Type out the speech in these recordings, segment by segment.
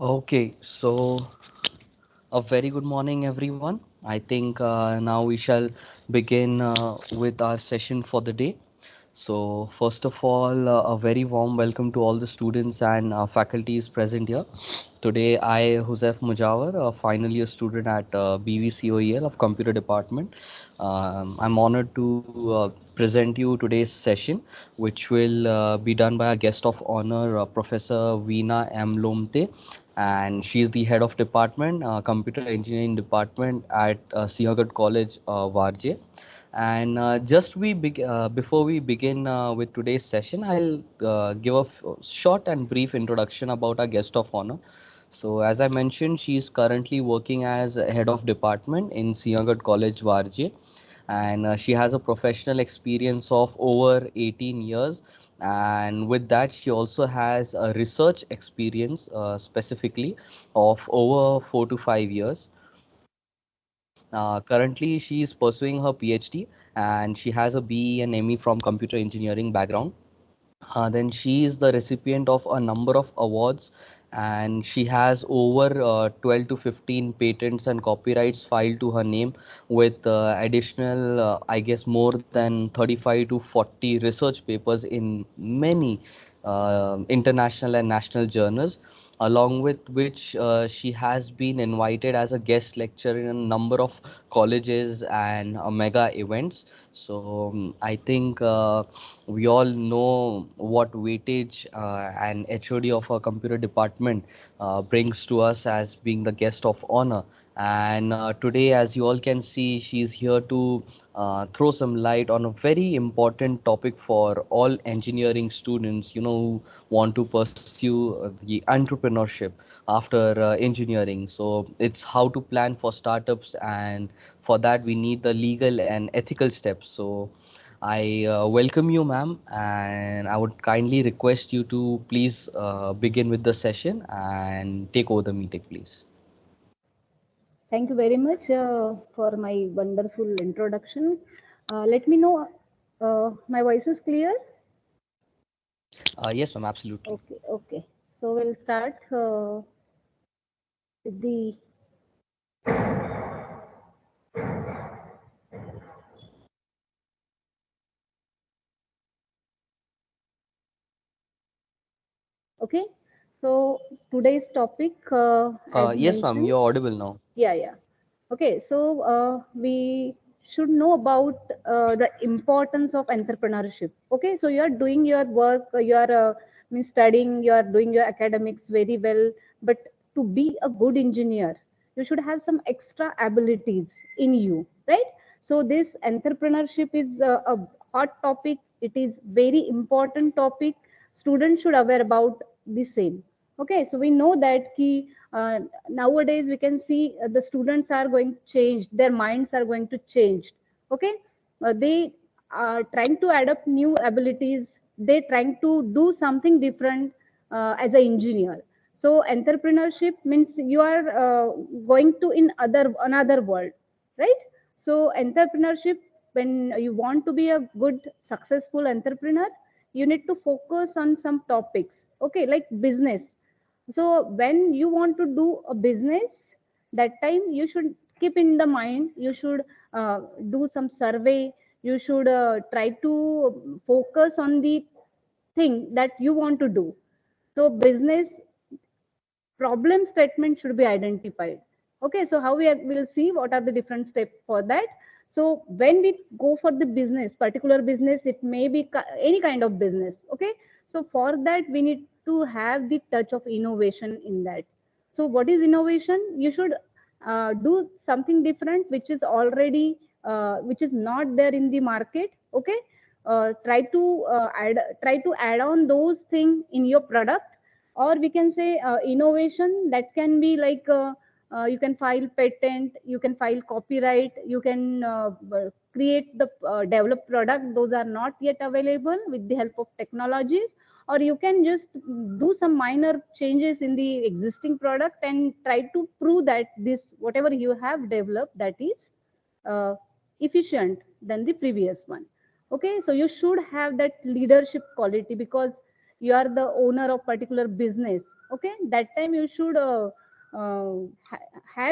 Okay, so a very good morning, everyone. I think now we shall begin with our session for the day. So, first of all, a very warm welcome to all the students and faculties present here. Today, I, Josef Mujawar, a final year student at BVCOEL of Computer Department. I'm honored to present you today's session, which will be done by a guest of honor, Professor Veena M. Lomte, and she is the head of department, Computer Engineering Department at Siagat College, Varje. And before we begin with today's session, I'll give a short and brief introduction about our guest of honor. So, as I mentioned, she is currently working as head of department in Siagat College, Varje, and she has a professional experience of over 18 years. And with that, she also has a research experience specifically of over 4 to 5 years. Currently, she is pursuing her PhD and she has a BE and ME from computer engineering background. Then she is the recipient of a number of awards and she has over 12 to 15 patents and copyrights filed to her name with additional, I guess, more than 35 to 40 research papers in many international and national journals, along with which she has been invited as a guest lecturer in a number of colleges and mega events. So I think we all know what weightage an HOD of a computer department brings to us as being the guest of honor. And today, as you all can see, she's here to throw some light on a very important topic for all engineering students, who want to pursue the entrepreneurship after engineering. So it's how to plan for startups, and for that we need the legal and ethical steps. So I welcome you, ma'am, and I would kindly request you to please begin with the session and take over the meeting, please. Thank you very much for my wonderful introduction. Let me know my voice is clear. Yes, ma'am, absolutely. Okay. So we'll start with the. Okay. So today's topic, as Yes, ma'am, mentioned, you're audible now. yeah. Okay. So we should know about the importance of entrepreneurship. Okay. So you are doing your work, you are means studying, you are doing your academics very well, but to be a good engineer, you should have some extra abilities in you, right? So this entrepreneurship is a hot topic. It is very important topic. Students should aware about the same. Okay. So we know that key nowadays we can see the students are going to change, their minds are going to change. Okay. They are trying to adapt new abilities, they trying to do something different as an engineer. So entrepreneurship means you are going to in other another world, right? So entrepreneurship, when you want to be a good successful entrepreneur, you need to focus on some topics, okay, like business. So when you want to do a business, that time you should keep in the mind, you should do some survey, you should try to focus on the thing that you want to do. So business problem statement should be identified. Okay, so how will see what are the different steps for that. So when we go for the business, particular business, it may be any kind of business. Okay, so for that we need to have the touch of innovation in that. So what is innovation? You should do something different which is already which is not there in the market. Okay, try to add on those things in your product. Or we can say innovation that can be like you can file patent, you can file copyright, you can create the developed product, those are not yet available with the help of technologies. Or you can just do some minor changes in the existing product and try to prove that this whatever you have developed, that is uh, efficient than the previous one. Okay, so you should have that leadership quality because you are the owner of particular business. Okay, that time you should have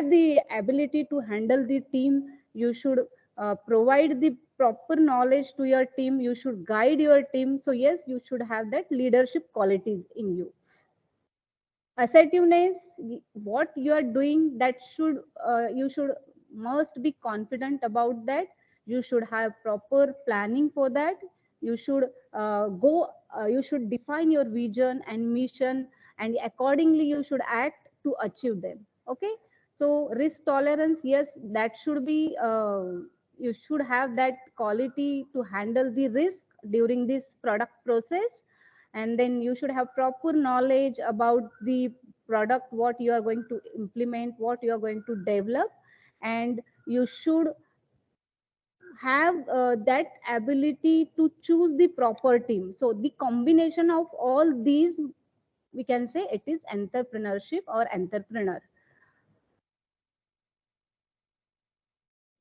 the ability to handle the team. You should provide the proper knowledge to your team. You should guide your team. So yes, you should have that leadership qualities in you. Assertiveness, what you are doing, that should you should must be confident about that. You should have proper planning for that. You should you should define your vision and mission, and accordingly you should act to achieve them. Okay, so risk tolerance, yes, that should be you should have that quality to handle the risk during this product process. And then you should have proper knowledge about the product, what you are going to implement, what you are going to develop. And you should have that ability to choose the proper team. So the combination of all these, we can say it is entrepreneurship or entrepreneur.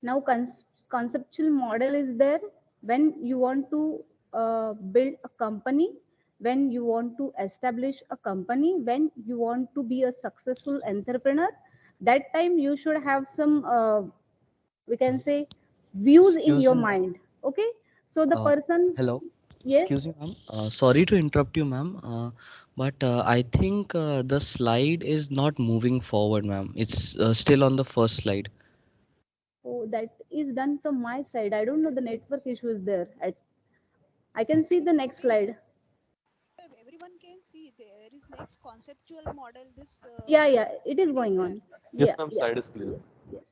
Now conceptual model is there. When you want to build a company, when you want to establish a company, when you want to be a successful entrepreneur, that time you should have some we can say views in Excuse your me, ma'am. mind. Okay, so the person, Hello. yes. Excuse me, ma'am. Sorry to interrupt you, ma'am. But I think the slide is not moving forward, ma'am. It's still on the first slide. Oh, that is done from my side. I don't know, the network issue is there. I can see the next slide. Everyone can see there is next conceptual model. This Yeah, yeah, it is it is going there. on. Yes, Yeah, ma'am, yeah, slide is clear. yes.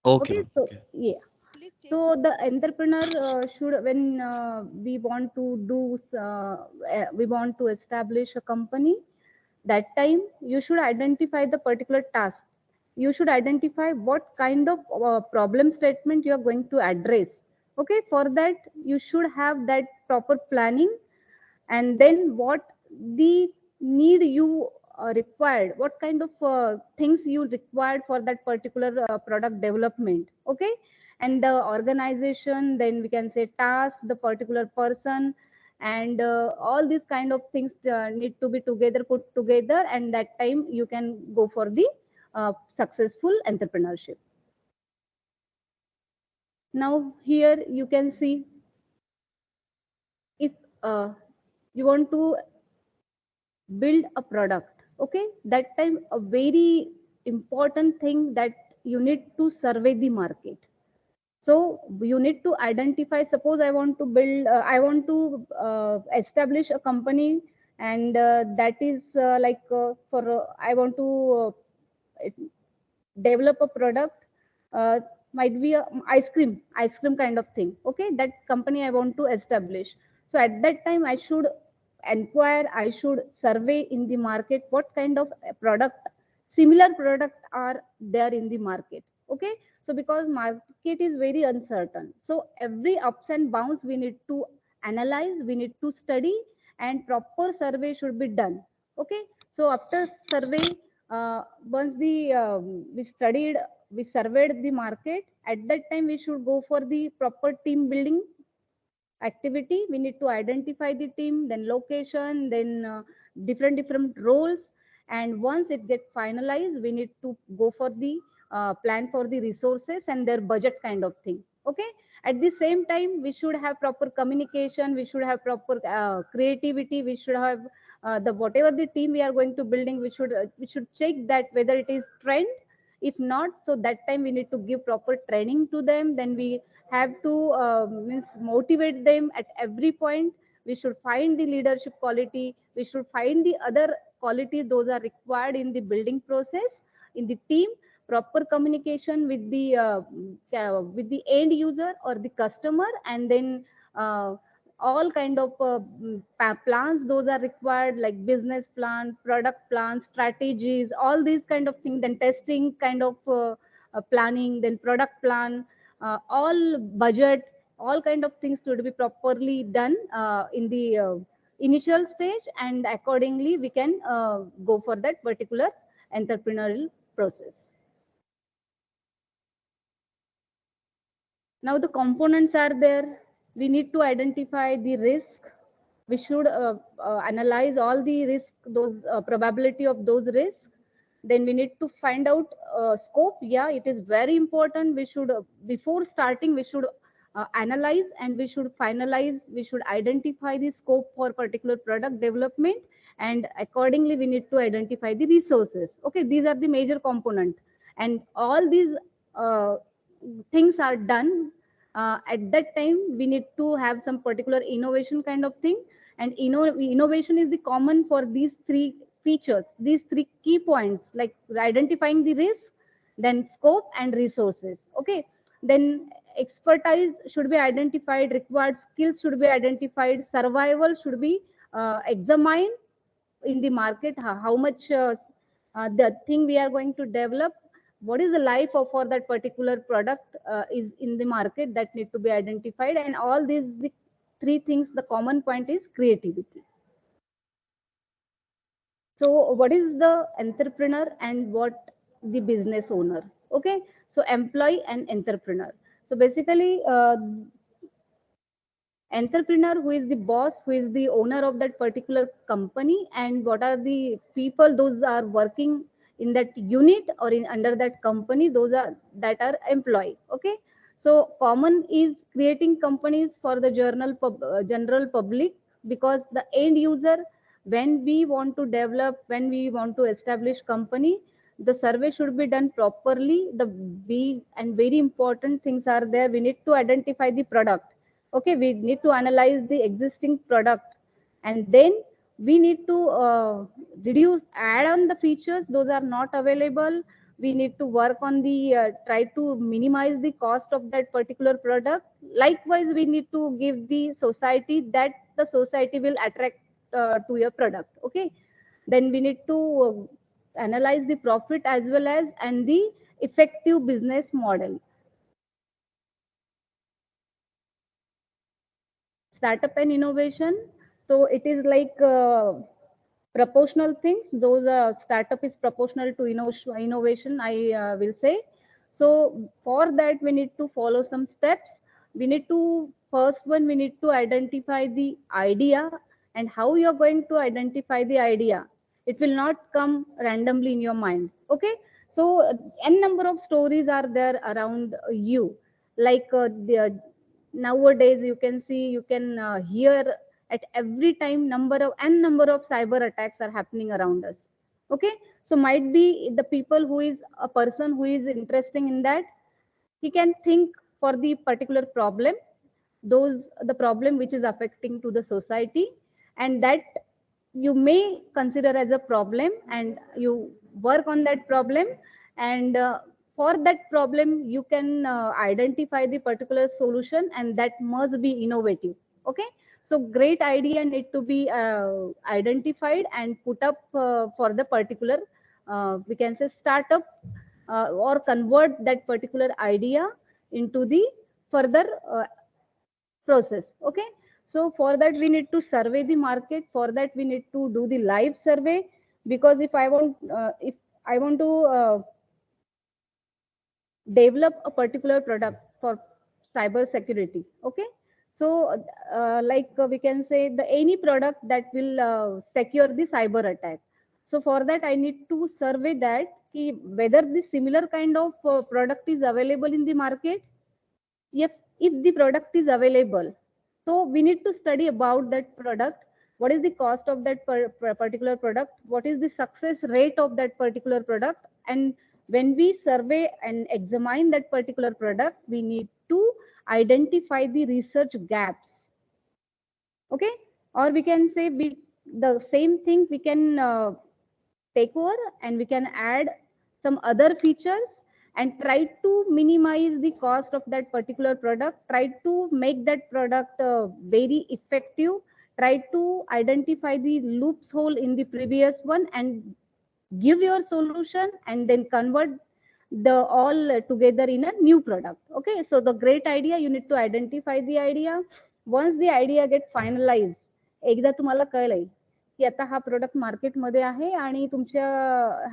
Okay, Okay, ma'am. so Okay. yeah. Please check So the once again. entrepreneur should, when we want to do, we want to establish a company, that time you should identify the particular task. You should identify what kind of problem statement you are going to address. Okay, for that you should have that proper planning. And then what the need you required, what kind of things you required for that particular product development. Okay, and the organization, then we can say task, the particular person, and all these kind of things need to be together, put together, and that time you can go for the successful entrepreneurship. Now here you can see, if uh, you want to build a product, okay, that time a very important thing, that you need to survey the market. So you need to identify, suppose I want to build I want to establish a company, and that is for I want to develop a product, uh, might be a ice cream kind of thing. Okay, that company I want to establish. So at that time I should inquire, I should survey in the market what kind of product, similar product are there in the market. Okay, so because market is very uncertain, so every ups and downs we need to analyze, we need to study, and proper survey should be done. Okay, so after survey, once the we surveyed the market, at that time we should go for the proper team building activity. We need to identify the team, then location, then different roles. And once it gets finalized, we need to go for the plan for the resources and their budget kind of thing. Okay, at the same time we should have proper communication, we should have proper creativity, we should have the whatever the team we are going to building, we should check that whether it is trend. If not, so that time we need to give proper training to them. Then we have to means motivate them at every point. We should find the leadership quality, we should find the other qualities those are required in the building process, in the team. Proper communication with the end user or the customer. And then uh, all kind of plans those are required, like business plan, product plan, strategies, all these kind of things. Then testing kind of planning, then product plan, all budget, all kind of things should be properly done in the initial stage, and accordingly we can go for that particular entrepreneurial process. Now the components are there. We need to identify the risk, We should analyze all the risk, those probability of those risks. Then we need to find out scope. Yeah, it is very important. We should before starting we should analyze, and we should finalize, we should identify the scope for particular product development, and accordingly we need to identify the resources. Okay, these are the major component, and all these uh, things are done. At that time we need to have some particular innovation kind of thing, and innovation is the common for these three features, these three key points, like identifying the risk, then scope and resources. Okay, then expertise should be identified, required skills should be identified, survival should be examined in the market, how much the thing we are going to develop, what is the life of for that particular product is in the market, that need to be identified. And all these the three things, the common point is creativity. So what is the entrepreneur and what the business owner? Okay, so employee and entrepreneur. So basically entrepreneur, who is the boss, who is the owner of that particular company, and what are the people those are working in that unit or in under that company, those are that are employee. Okay, so common is creating companies for the general public, because the end user, when we want to develop, when we want to establish company, the survey should be done properly. The big and very important things are there. We need to identify the product. Okay, we need to analyze the existing product, and then we need to reduce, add on the features those are not available. We need to work on the try to minimize the cost of that particular product. Likewise, we need to give the society, that the society will attract to your product. Okay, then we need to analyze the profit as well as and the effective business model. Startup and innovation, so it is like proportional things. Those startup is proportional to innovation, I will say. So for that we need to follow some steps. We need to, first one, we need to identify the idea. And how you are going to identify the idea? It will not come randomly in your mind. Okay, so n number of stories are there around you, like nowadays you can see, you can hear at every time number of cyber attacks are happening around us. Okay, so might be the people who is a person who is interesting in that, he can think for the particular problem, those the problem which is affecting to the society, and that you may consider as a problem, and you work on that problem. And for that problem you can identify the particular solution, and that must be innovative. Okay, so great idea need to be identified and put up for the particular we can say startup, or convert that particular idea into the further process. Okay, so for that we need to survey the market. For that we need to do the live survey, because if I want to develop a particular product for cyber security. Okay, so like we can say the any product that will secure the cyber attack. So for that I need to survey that whether the similar kind of product is available in the market. If the product is available, so we need to study about that product. What is the cost of that particular product? What is the success rate of that particular product? And when we survey and examine that particular product, we need to identify the research gaps. Okay, or we can say the same thing we can take over, and we can add some other features, and try to minimize the cost of that particular product, try to make that product very effective, try to identify the loophole in the previous one, and give your solution, and then convert the all together in a new product. Okay, so the great idea, you need to identify the idea. Once the idea get finalized, एकदा तुम्हाला कळलंय की आता हा product मार्केटमध्ये आहे, आणि तुमच्या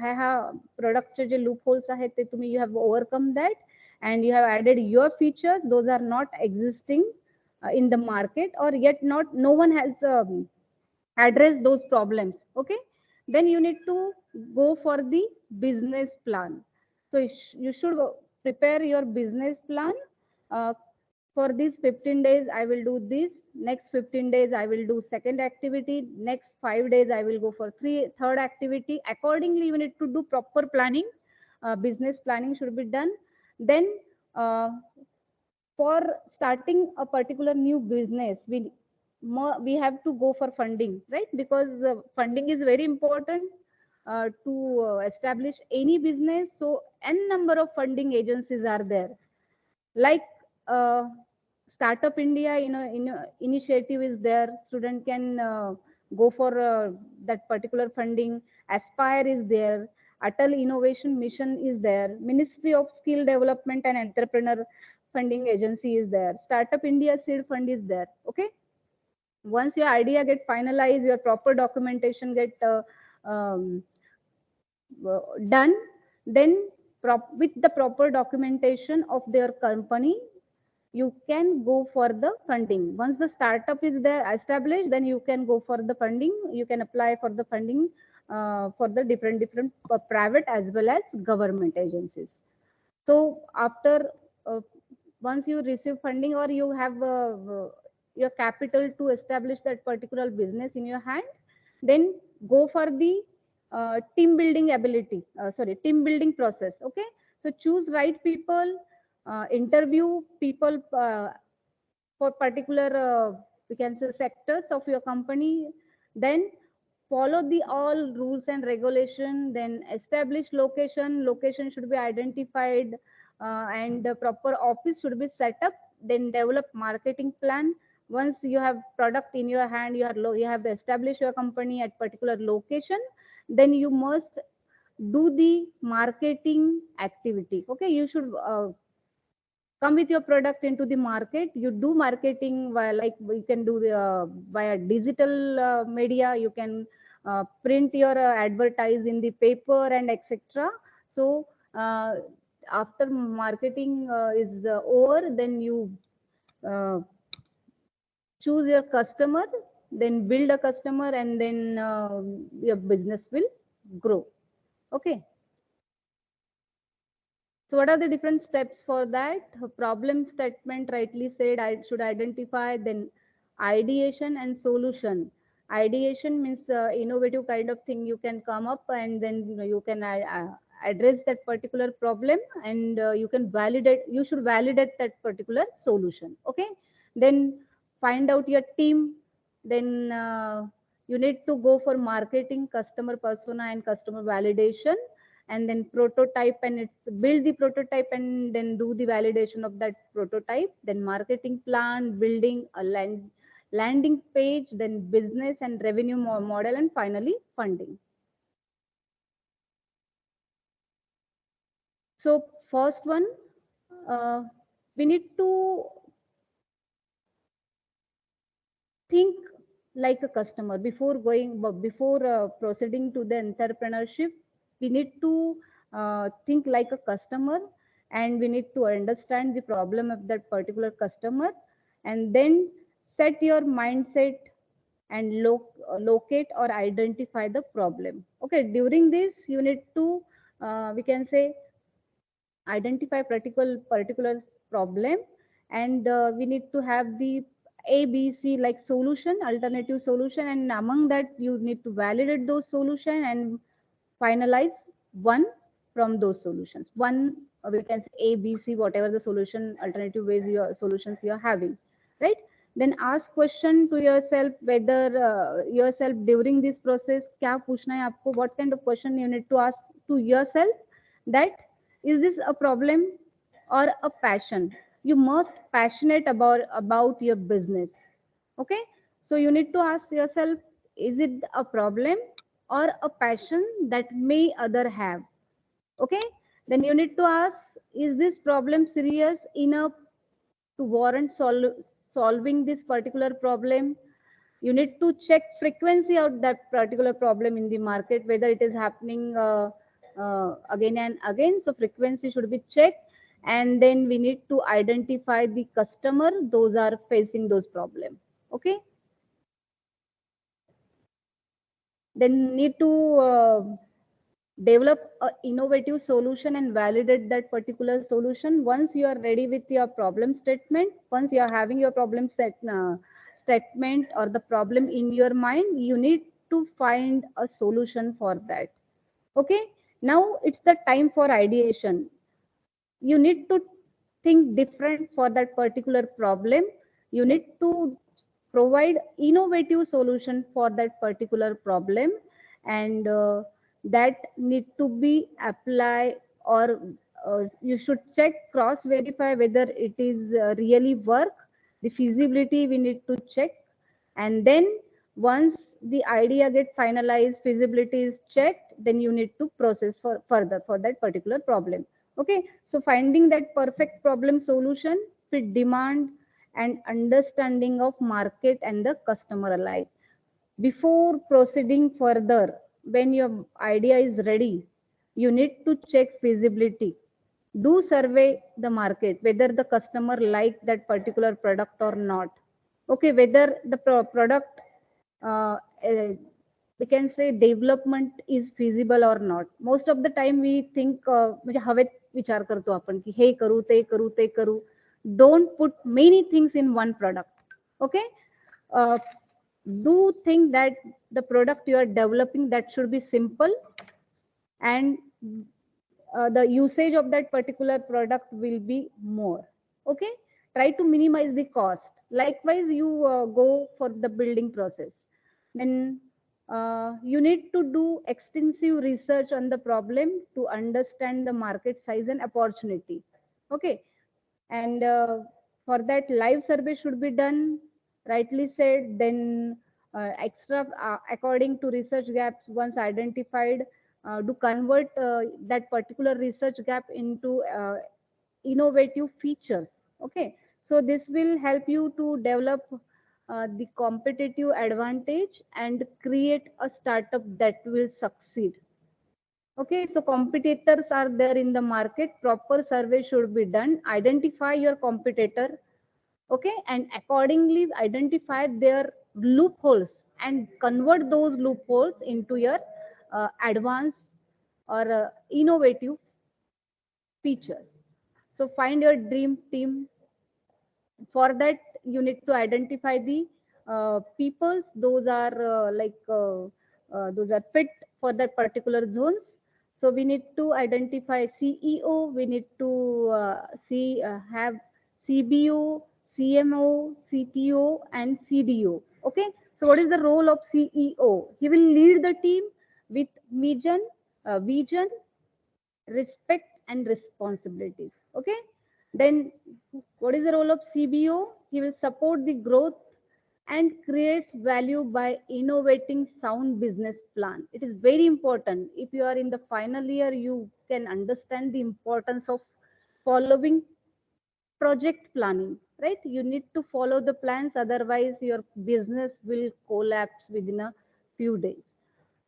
ह्या प्रोडक्टचे जे लूप होल्स आहेत ते तुम्ही you have overcome that, and you have added your features, those are not existing in the market, or yet not no one has addressed those problems. Okay, then you need to go for the business plan. So you should prepare your business plan. uh, for these 15 days I will do this, next 15 days I will do second activity, next 5 days I will go for third activity. Accordingly you need to do proper planning. Business planning should be done. Then uh, for starting a particular new business, we have to go for funding, right? Because funding is very important to establish any business. So n number of funding agencies are there, like uh, Startup India, initiative is there. Student can go for that particular funding. Aspire is there. Atal Innovation Mission is there. Ministry of Skill Development and Entrepreneur Funding Agency is there. Startup India Seed Fund is there. Okay. Once your idea get finalized, your proper documentation get um, done, then with the proper documentation of their company, you can go for the funding. Once the startup is there established, then you can go for the funding. You can apply for the funding for the different private as well as government agencies. So after uh, once you receive funding, or you have your capital to establish that particular business in your hand, then go for the team building team building process. Okay, so choose right people, interview people for particular we can say sectors of your company, then follow the all rules and regulation, then establish location should be identified, and the proper office should be set up, then develop marketing plan. Once you have product in your hand, you have established your company at particular location, then you must do the marketing activity. Okay, you should come with your product into the market. You do marketing via, like you can do via digital media. You can print your advertise in the paper and etc. So uh, after marketing is over, then you uh, choose your customer, then build a customer, and then your business will grow. Okay. So what are the different steps for that? Problem statement, rightly said, I should identify, then ideation and solution. Ideation means innovative kind of thing you can come up, and then you can address that particular problem, and you should validate that particular solution. Okay. Then find out your team, then you need to go for marketing, customer persona and customer validation, and then prototype, and it's build the prototype and then do the validation of that prototype, then marketing plan, building a landing page, then business and revenue model, and finally funding. So first one, we need to think like a customer before proceeding to the entrepreneurship. We need to think like a customer, and we need to understand the problem of that particular customer, and then set your mindset and locate or identify the problem. Okay, during this you need to we can say identify particular problem, and we need to have the ABC, like solution, alternative solution, and among that you need to validate those solution and finalize one from those solutions. One, we can say ABC, whatever the solution, alternative ways your solutions you are having, right? Then ask question to yourself, whether yourself during this process, क्या पूछना है आपको, what kind of question you need to ask to yourself, that is this a problem or a passion? You must passionate about your business. Okay, so you need to ask yourself, is it a problem or a passion that may other have? Okay, then you need to ask, is this problem serious enough to warrant solving this particular problem? You need to check frequency of that particular problem in the market, whether it is happening again and again. So frequency should be checked, and then we need to identify the customer those are facing those problems. Okay, then need to develop a innovative solution and validate that particular solution. Once you are ready with your problem statement, once you are having your statement or the problem in your mind, you need to find a solution for that. Okay, now it's the time for ideation. You need to think different for that particular problem. You need to provide innovative solution for that particular problem, and that need to be apply, or you should check, cross verify whether it is really work. The feasibility we need to check, and then once the idea get finalized, feasibility is checked, then you need to process for further for that particular problem. Okay, so finding that perfect problem solution fit demand and understanding of market and the customer alike. Before proceeding further, when your idea is ready, you need to check feasibility. Do survey the market whether the customer like that particular product or not. Okay, whether the product uh, uh, we can say development is feasible or not. Most of the time we think म्हणजे हवेत विचार करतो आपण की हे करू ते करू ते करू. Don't put many things in one product. Okay, uh, do think that the product you are developing that should be simple, and the usage of that particular product will be more. Okay, try to minimize the cost. Likewise, you go for the building process, then you need to do extensive research on the problem to understand the market size and opportunity. Okay, and for that live survey should be done, rightly said. Then extra according to research gaps once identified, to convert that particular research gap into innovative features. Okay, so this will help you to develop the competitive advantage and create a startup that will succeed. Okay, so competitors are there in the market. Proper survey should be done. Identify your competitor. Okay, and accordingly identify their loopholes and convert those loopholes into your advanced or innovative features. So find your dream team. For that, you need to identify the peoples. Those are those are fit for that particular zones. So we need to identify CEO. We need to have CBO, CMO, CTO, and CDO. Okay. So what is the role of CEO? He will lead the team with vision, respect, and responsibilities. Okay, then what is the role of CBO? He will support the growth and creates value by innovating sound business plan. It is very important. If you are in the final year, you can understand the importance of following project planning, right? You need to follow the plans, otherwise your business will collapse within a few days.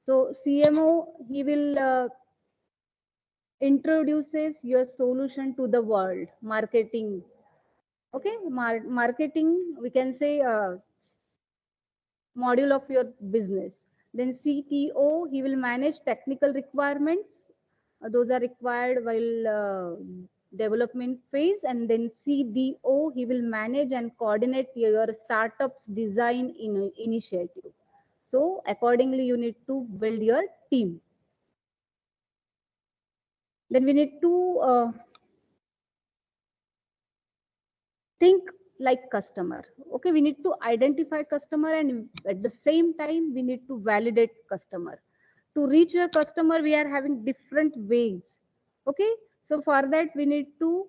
So CMO, he will introduces your solution to the world. Marketing. Okay, marketing, we can say module of your business. Then CTO, he will manage technical requirements. Those are required while development phase. And then CDO, he will manage and coordinate your startup's design initiative. So accordingly, you need to build your team. Then we need to think like customer. Okay, we need to identify customer, and at the same time we need to validate customer. To reach your customer, we are having different ways. Okay, so for that we need to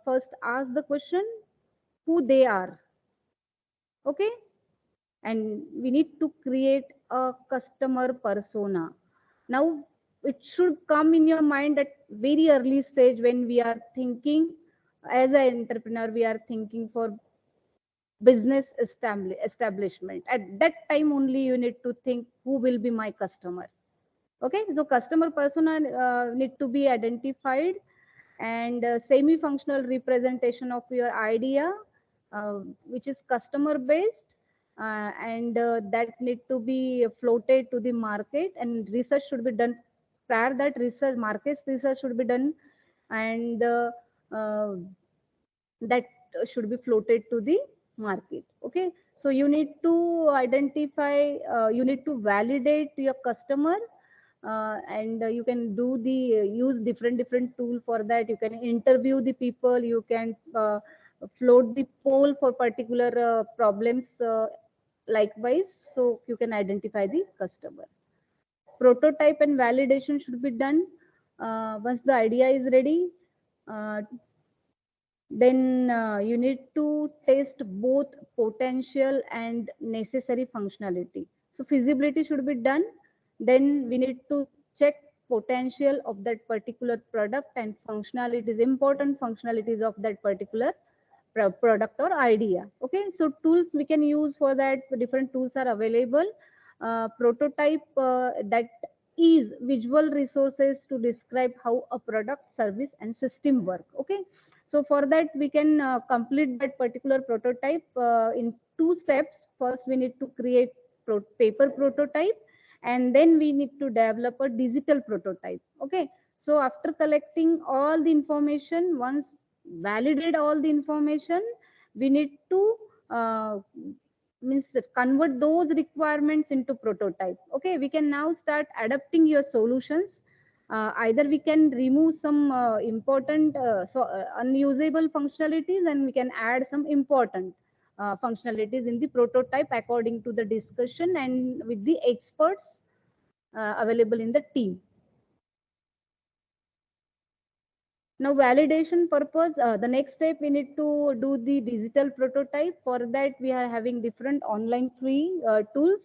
first ask the question who they are. Okay, and we need to create a customer persona. Now it should come in your mind at very early stage when we are thinking as an entrepreneur, we are thinking for business establishment. At that time only you need to think who will be my customer. Okay, so customer persona need to be identified, and semi-functional representation of your idea, which is customer based, and that need to be floated to the market, and research should be done prior that research, market research should be done, and uh, that should be floated to the market. Okay, so you need to identify, you need to validate your customer, and you can do the use different tool for that. You can interview the people, you can float the poll for particular problems, likewise, so you can identify the customer. Prototype and validation should be done once the idea is ready. uh, then you need to test both potential and necessary functionality. So feasibility should be done. Then we need to check potential of that particular product and functionalities, important functionalities of that particular product or idea. Okay, so tools we can use for that, different tools are available. Prototype, that is visual resources to describe how a product, service and system work. Okay, so for that we can complete that particular prototype in two steps. First we need to create paper prototype, and then we need to develop a digital prototype. Okay, so after collecting all the information, once validate all the information, we need to means convert those requirements into prototype. Okay, we can now start adapting your solutions. Either we can remove some important unusable functionalities, and we can add some important functionalities in the prototype according to the discussion and with the experts available in the team. Now validation purpose, the next step we need to do the digital prototype. For that we are having different online free tools.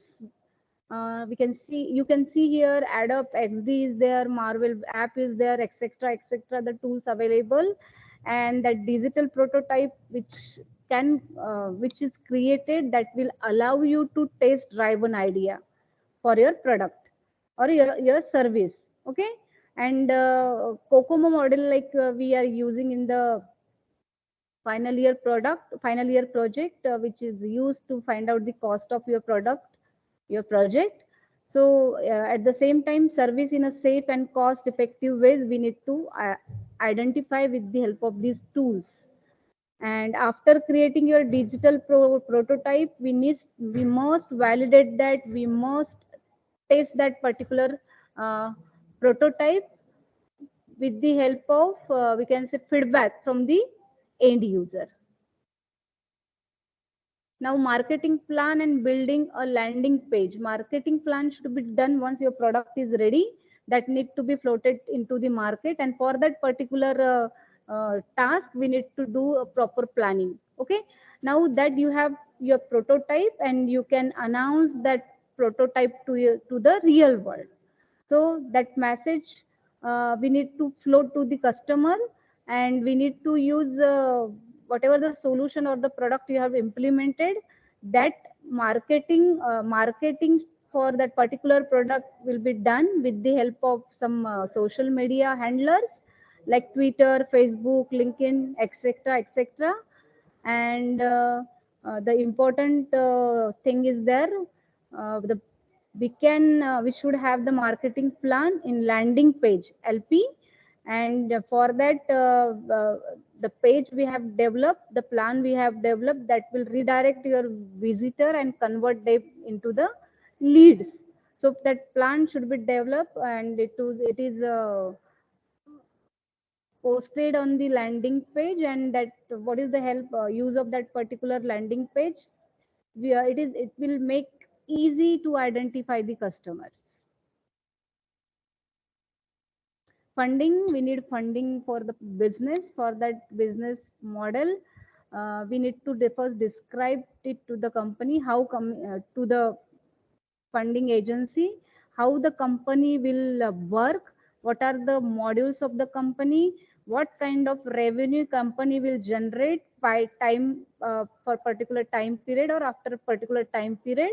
We can see, you can see here Adobe XD is there, Marvel app is there, etc, etc, the tools available. And that digital prototype which can which is created, that will allow you to test drive an idea for your product or your service. Okay, and Kokomo model, like we are using in the final year project, which is used to find out the cost of your product, your project. So at the same time, service in a safe and cost effective ways, we need to identify with the help of these tools. And after creating your digital prototype, we must validate that, we must test that particular uh, prototype with the help of we can say feedback from the end user. Now marketing plan and building a landing page. Marketing plan should be done once your product is ready, that need to be floated into the market, and for that particular task we need to do a proper planning. Okay, now that you have your prototype, and you can announce that prototype to the real world. So that message we need to float to the customer, and we need to use whatever the solution or the product you have implemented, that marketing for that particular product will be done with the help of some social media handlers like Twitter, Facebook, LinkedIn, etc, etc. And the important thing is there, the we should have the marketing plan in landing page, LP. And for that the page we have developed, the plan we have developed, that will redirect your visitor and convert them into the leads. So that plan should be developed, and it is posted on the landing page. And that what is the help use of that particular landing page, it will make easy to identify the customers. Funding, we need funding for the business. For that business model, we need to first describe it to the company, to the funding agency, how the company will work, what are the modules of the company, what kind of revenue company will generate by time, for particular time period or after a particular time period.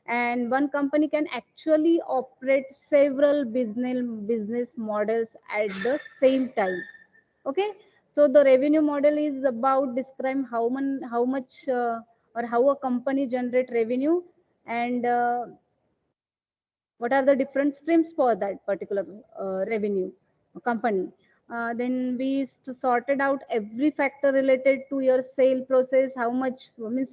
And one company can actually operate several business models at the same time. Okay, so the revenue model is about describe how much or how a company generate revenue, and what are the different streams for that particular revenue company. Then we sorted out every factor related to your sale process, how much means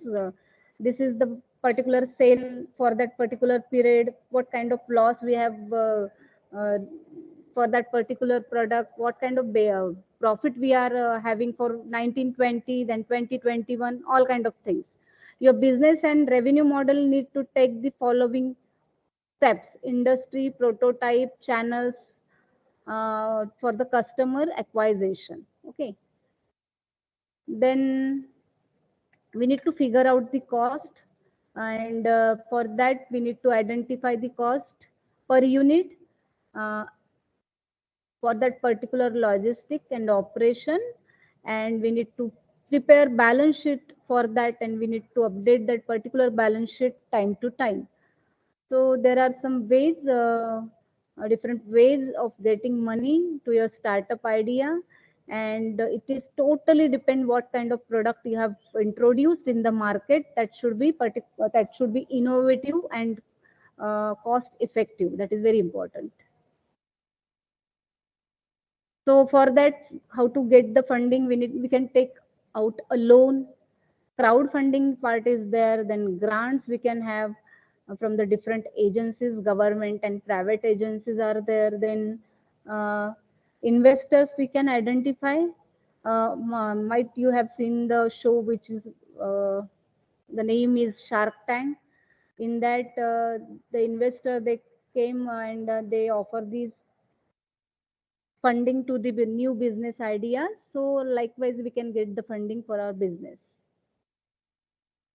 this is the particular sale for that particular period, what kind of loss we have uh, for that particular product, what kind of profit we are having for 1920, then 2021, all kind of things. Your business and revenue model need to take the following steps: industry, prototype, channels for the customer acquisition. Okay, then we need to figure out the cost, and for that we need to identify the cost per unit uh, for that particular logistic and operation, and we need to prepare balance sheet for that, and we need to update that particular balance sheet time to time. So there are some ways, different ways of getting money to your startup idea, and it is totally depend what kind of product you have introduced in the market. That should be that should be innovative and cost effective. That is very important. So for that, how to get the funding? We can take out a loan. Crowdfunding part is there. Then grants we can have from the different agencies, government and private agencies are there. Then investors we can identify. Might you have seen the show, which is the name is Shark Tank. In that, the investor they came and they offer these funding to the new business ideas. So likewise, we can get the funding for our business.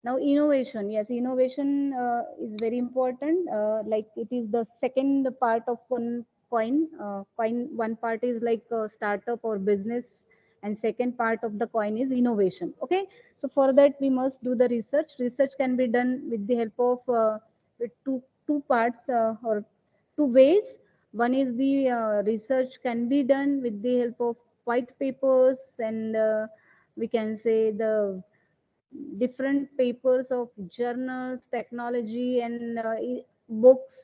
Now, innovation. Yes, innovation is very important. Like it is the second part of one coin. One part is like a startup or business, and second part of the coin is innovation. Okay, so for that we must do the research. Research can be done with the help of with two parts or two ways. One is the research can be done with the help of white papers, and we can say the different papers of journals, technology, and books,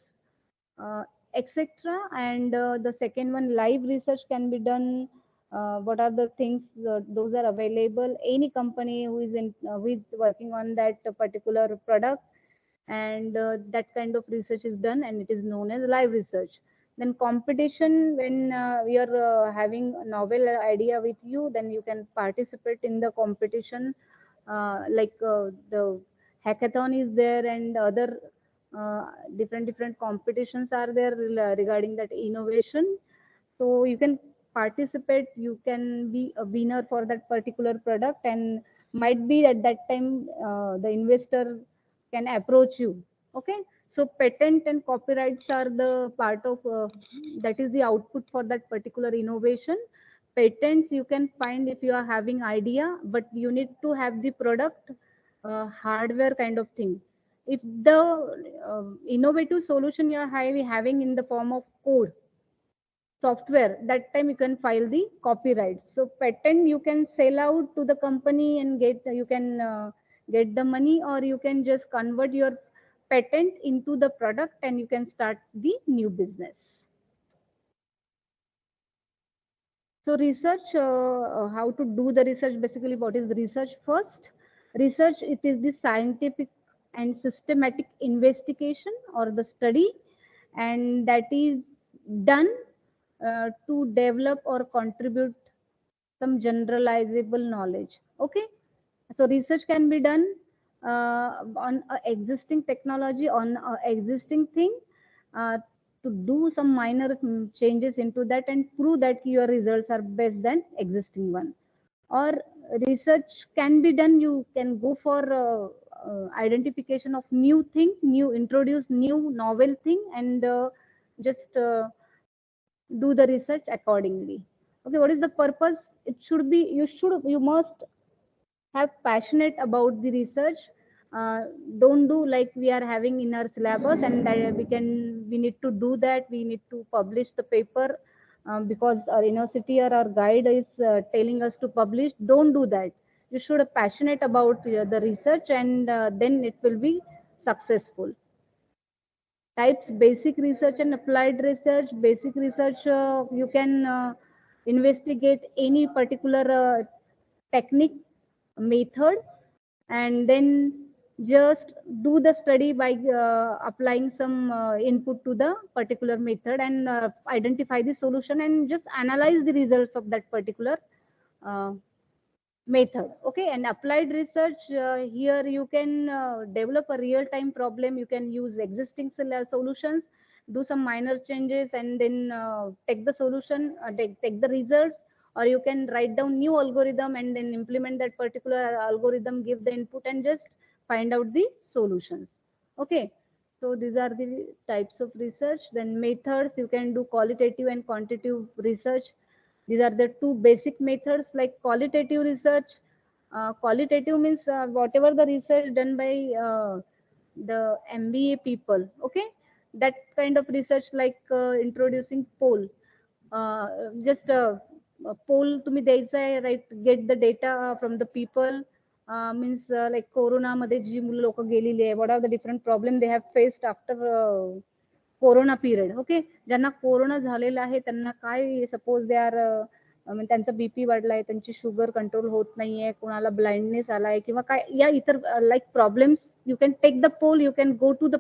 etc. And the second one, live research can be done. What are the things those are available? Any company who is working on that particular product, and that kind of research is done, and it is known as live research. Then competition, when we are having a novel idea with you, then you can participate in the competition, like the hackathon is there, and other different competitions are there regarding that innovation. So you can participate, you can be a winner for that particular product, and might be at that time the investor can approach you. Okay, so patent and copyrights are the part of that is the output for that particular innovation. Patents you can find if you are having idea, but you need to have the product, hardware kind of thing. If the innovative solution you are having in the form of code, software, that time you can file the copyright. So patent you can sell out to the company and get, you can get the money, or you can just convert your patent into the product and you can start the new business. So research, how to do the research? Basically, what is the research? First, research, it is the scientific and systematic investigation or the study, and that is done to develop or contribute some generalizable knowledge. Okay, so research can be done on a existing technology, on a existing thing, uh, to do some minor changes into that and prove that your results are best than existing one. Or research can be done, you can go for identification of new thing, new introduce new novel thing, and just do the research accordingly. Okay, what is the purpose? It should be, you must have passionate about the research. uh, don't do like we are having in our syllabus, and that we need to do that, we need to publish the paper. because our university or our guide is telling us to publish. Don't do that. You should be passionate about the research, and then it will be successful. Types: basic research and applied research. Basic research, you can investigate any particular technique, method, and then just do the study by applying some input to the particular method, and identify the solution and just analyze the results of that particular uh, method. Okay, and applied research, here you can develop a real time problem. You can use existing solutions, do some minor changes, and then take the solution, take the results, or you can write down new algorithm and then implement that particular algorithm, give the input, and just find out the solutions. Okay, so these are the types of research. Then methods: you can do qualitative and quantitative research. These are the two basic methods. Like qualitative research, qualitative means whatever the research done by the MBA people. Okay, that kind of research, like introducing poll. Just a poll तुम्ही द्यायचा आहे, right? Get the data from the people. Means like corona मध्ये जी लोक गेलेली आहे, what are the different problem they have faced after corona period. Okay, ज्यांना corona झालेला आहे त्यांना काय, सपोज दे आर, त्यांचा बीपी वाढलाय, त्यांची शुगर कंट्रोल होत नाहीये, कोणाला ब्लाइंडनेस आलाय किंवा काय या इतर like problems, you can take the poll, you can go to the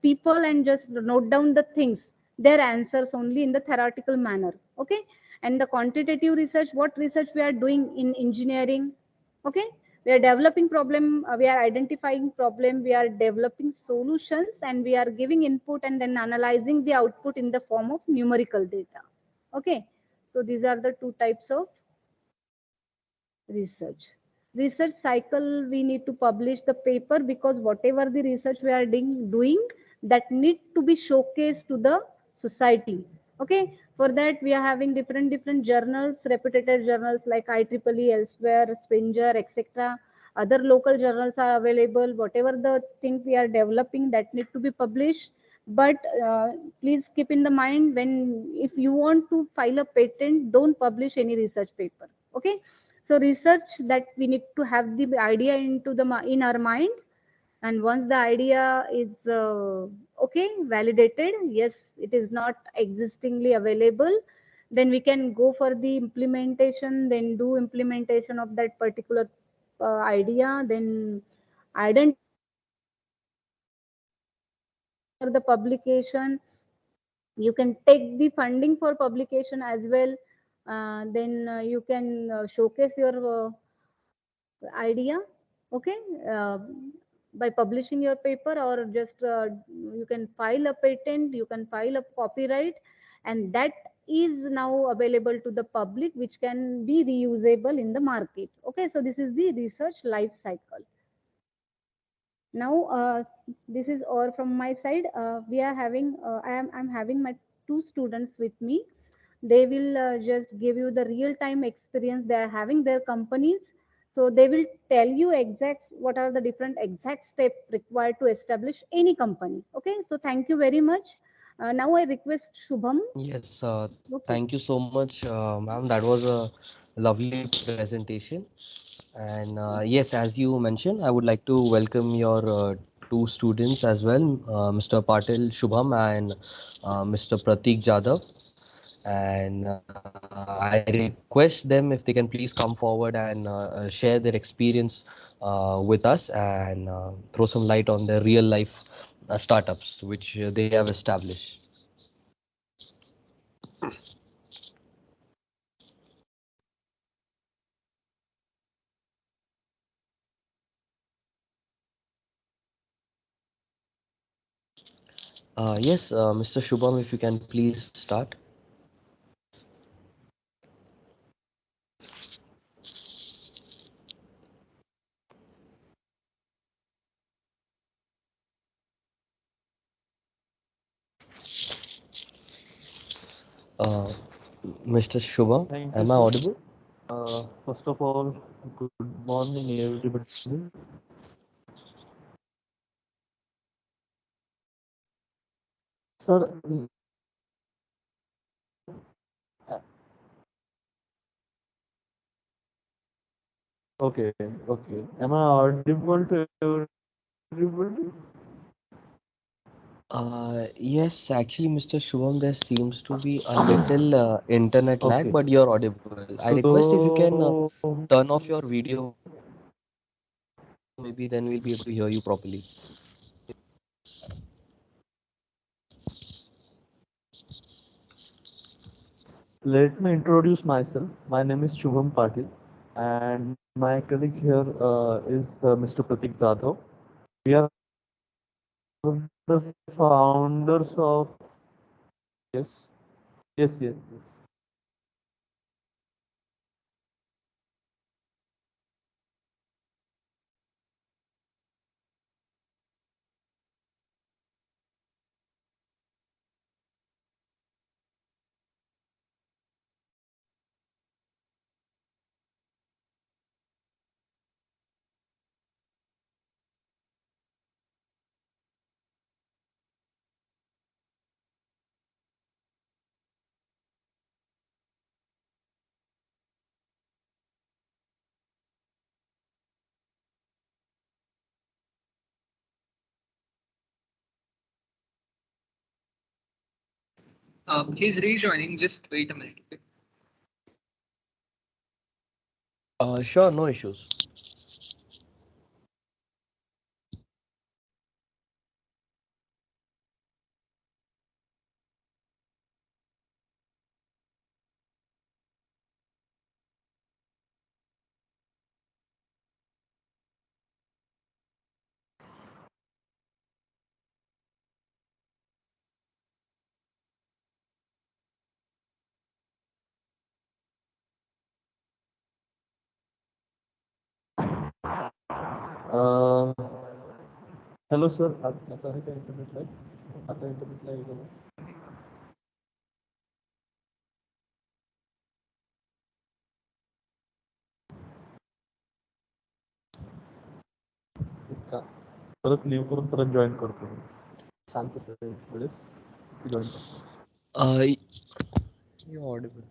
people and just note down the things, their answers only in the theoretical manner. Okay, and the quantitative research, what research we are doing in engineering. Okay, we are developing problem, we are identifying problem, we are developing solutions, and we are giving input and then analyzing the output in the form of numerical data. Okay, so these are the two types of research cycle. We need to publish the paper, because whatever the research we are doing, that need to be showcased to the society. Okay, for that we are having different journals, reputed journals like IEEE, elsewhere, Springer, etc. Other local journals are available. Whatever the thing we are developing, that need to be published. But please keep in the mind, when if you want to file a patent, don't publish any research paper. Okay, so research, that we need to have the idea into the in our mind, and once the idea is okay, validated, yes, it is not existingly available, then we can go for the implementation, then do implementation of that particular idea, then identify for the publication. You can take the funding for publication as well. Then you can showcase your idea. Okay, uh, by publishing your paper, or just you can file a patent, you can file a copyright, and that is now available to the public, which can be reusable in the market. Okay, so this is the research life cycle. Now this is all from my side. We are having I'm having my two students with me. They will just give you the real time experience they are having their companies. So they will tell you exact what are the different exact steps required to establish any company. Okay, so thank you very much. Now I request Shubham. Yes, Okay. thank you so much, ma'am. That was a lovely presentation. And yes, as you mentioned, I would like to welcome your two students as well, Mr. Patil Shubham and Mr. Pratik Jadhav. And I request them if they can please come forward and share their experience with us, and throw some light on their real life startups which they have established. Yes, Mr. Shubham, if you can please start. Uh, Mr. Shubham, Thank you, am I sir. audible? First of all, good morning, everybody. Sir, Okay, okay. Am I audible to everybody? Yes, actually, Mr. Shubham, there seems to be a little internet lag, Okay. but you're audible. I request if you can So, turn off your video, maybe then we'll be able to hear you properly. let me introduce myself. My name is Shubham Patil, and my colleague here is Mr. Pratik Jadhav. We are the founders of yes, yes. He's rejoining. Just wait a minute. Okay? Sure, no issues. Uh, hello sir, आता है क्या internet live? आता है internet live? का परत leave करून परत join करतो मी. सांगतो सर वेळेस जॉईन करतो. Uh, you're audible.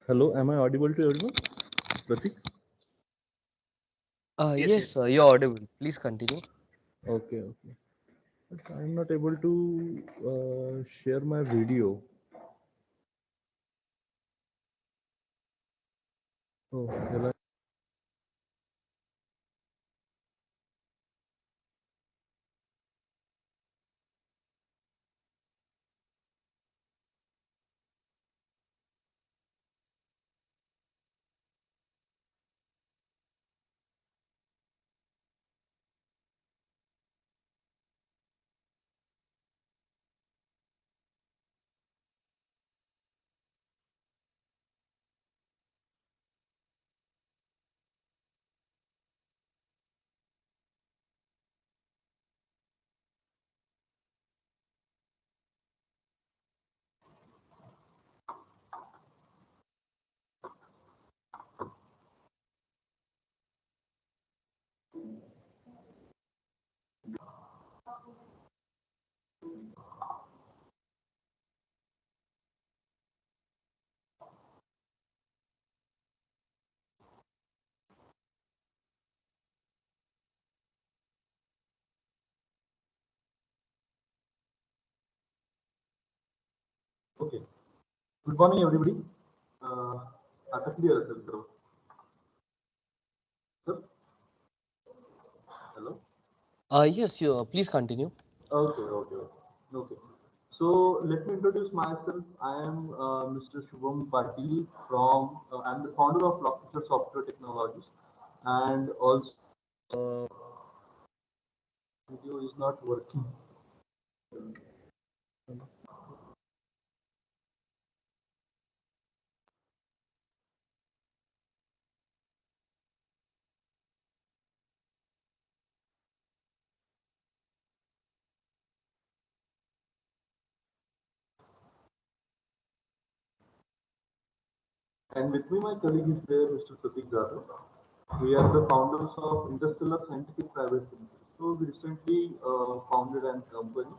Hello, am I audible to everyone? Pratik? Yes, Yes, yes. you're audible. Please continue. Okay, okay. But I'm not able to share my video. Oh, hello. Okay. Good morning, everybody. Uh, आता clear असेल सर्व. Sir hello. Yes, you please continue. Okay. So let me introduce myself. I am Mr. Shubham Patil from. I'm the founder of Lockfisher Software Technologies, and also video is not working. And with me, my colleague is there, Mr. Pratik Jadhav. We are the founders of Interstellar Scientific Private Limited. So we recently founded a company.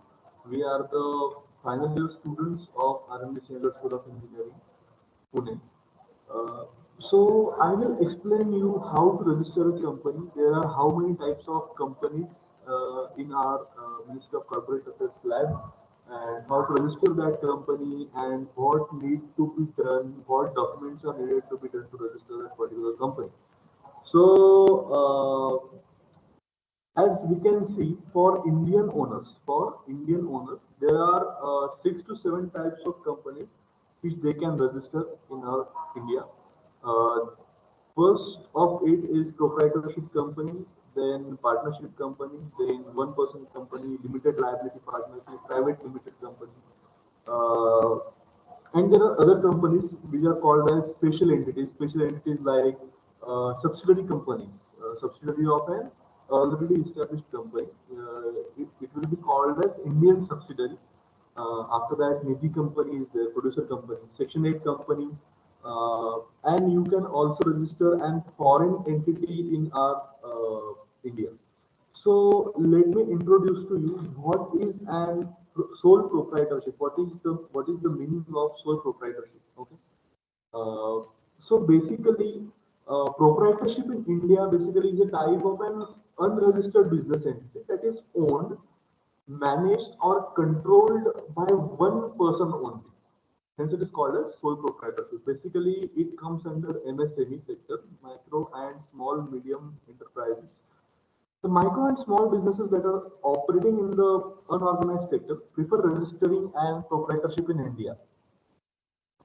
We are the final year students of RMD Senior School of Engineering, Pune. Uh, so I will explain you how to register a company. There are how many types of companies in our Ministry of Corporate Affairs lab, and how to register that company, and what need to be done, what documents are needed to be done to register that particular company. So as we can see, for Indian owners, there are 6 to 7 types of companies which they can register in our India. Uh, First of it is proprietorship company, then partnership company, then one-person company, limited liability partnership, private limited company. Uh, and there are other companies which are called as special entities like subsidiary companies, subsidiary of an already established company. It will be called as Indian subsidiary. After that, Niti company is the producer company, Section 8 company, and you can also register an foreign entity in our India. So let me introduce to you what is an sole proprietorship. What is the meaning of sole proprietorship? Okay. So basically, proprietorship in India basically is a type of an unregistered business entity that is owned, managed, or controlled by one person only. Hence, it is called as sole proprietorship. Basically, it comes under MSME sector, micro and small medium enterprises. The micro and small businesses that are operating in the unorganized sector prefer registering and proprietorship in India.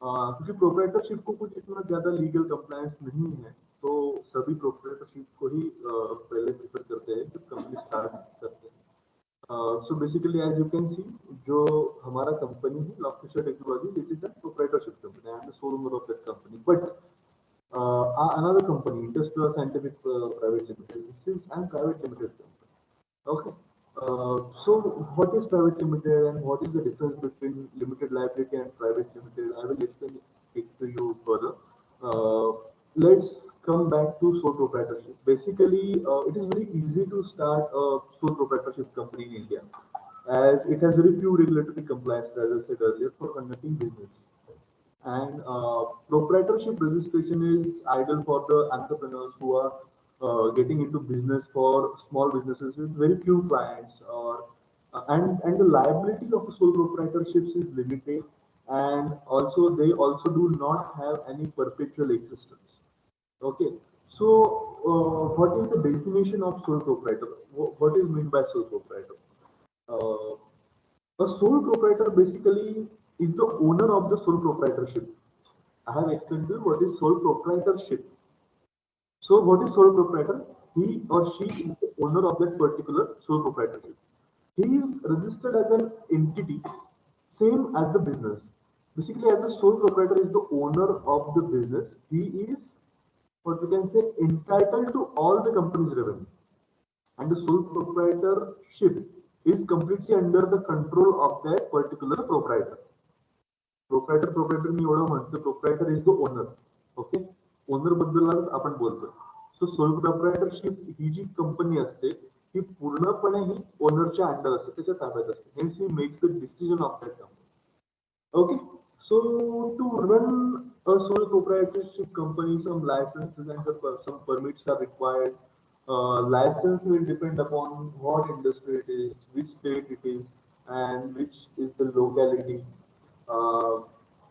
क्योंकि proprietorship को कुछ इतना ज्यादा legal compliance नहीं है, तो सभी proprietorship को ही पहले प्रेफर करते हैं जब कंपनी स्टार्ट करते हैं. So basically as you can see, जो हमारा कंपनी है Lockfisher technology, it is a proprietorship company. I am the sole owner of that company. But another company, Industrial Scientific Private Limited, this is a private limited company. Okay. So what is private limited and what is the difference between limited liability and private limited? I will explain it to you further. Uh, let's come back to sole proprietorship. Basically, it is very easy to start a sole proprietorship company in India, as it has very few regulatory compliance, as I said earlier, for conducting business. And proprietorship registration is ideal for the entrepreneurs who are getting into business, for small businesses with very few clients, or and the liability of sole proprietorships is limited, and also they also do not have any perpetual existence. Okay. So what is the definition of sole proprietor? What is meant by sole proprietor? Uh, a sole proprietor basically is the owner of the sole proprietorship. I have explained to you what is sole proprietorship. So what is sole proprietor? He or she is the owner of that particular sole proprietorship. He is registered as an entity, same as the business. Basically, as the sole proprietor is the owner of the business, he is what we can say entitled to all the company's revenue. And the sole proprietorship is completely under the control of that particular proprietor. Proprietor मी एवढं म्हणतो, proprietor is the owner. Okay. Owner बद्दलच आपण बोलतोय. So soul प्रोप्रायटरशिप ही जी company असते ही पूर्णपणे ही ओनरच्या under असते, त्याच्या ताब्यात असते. Hence he makes the decision of that company. Okay, so to run a sole proprietorship company, some licenses and some permits are required. License will depend upon what industry it is, which state it is, and which is the locality. Uh,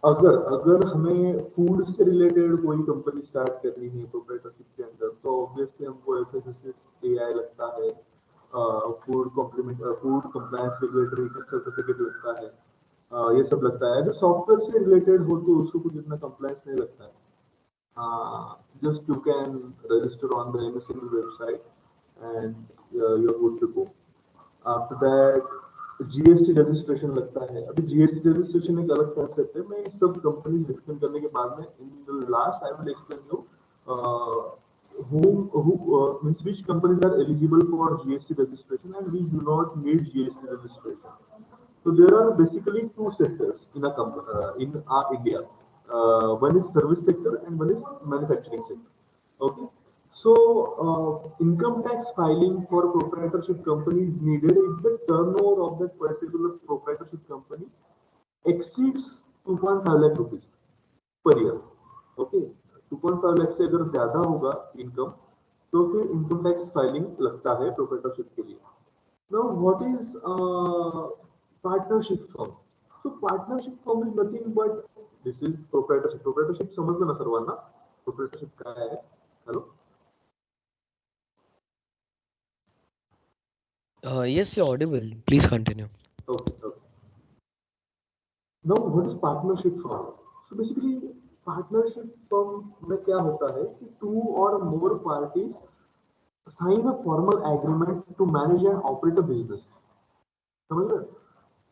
अगर अगर हमें food से related कोई company start करनी है proprietorship के अंदर, तो ऑब्वियसली हमको FSSAI लगता है, food complement food compliance regulatory certificate लगता है, ये सब लगता है। अगर सॉफ्टवेयर से रिलेटेड हो तो उसको कुछ इतना कंप्लायंस नहीं लगता है। Just you can register on the MSME website and you're good to go. After that GST registration लगता है। अभी GST रजिस्ट्रेशन एक अलग कॉन्सेप्ट है, मैं सब कंपनी एक्सप्लेन करने के बाद में in the last I will explain you who means which companies are eligible for GST registration and we do not need GST registration. So there are basically two sectors in a company in India. One is service sector and one is manufacturing sector. Okay. So income tax filing for proprietorship company is needed if the turnover of that particular proprietorship company exceeds 2.5 lakh rupees per year. Okay. 2.5 lakh से अगर ज्यादा होगा income तो फिर income tax filing लगता है proprietorship के लिए। Now, what is partnership firm? So, partnership firm is nothing but this is proprietorship. Proprietorship समझना ना सर्वांना proprietorship क्या है? Hello. Yes, you're audible. Please continue. Okay. Okay. Now, what is partnership firm? So, basically, partnership firm में क्या होता है कि two or more parties sign a formal agreement to manage and operate a business. समझ रहे?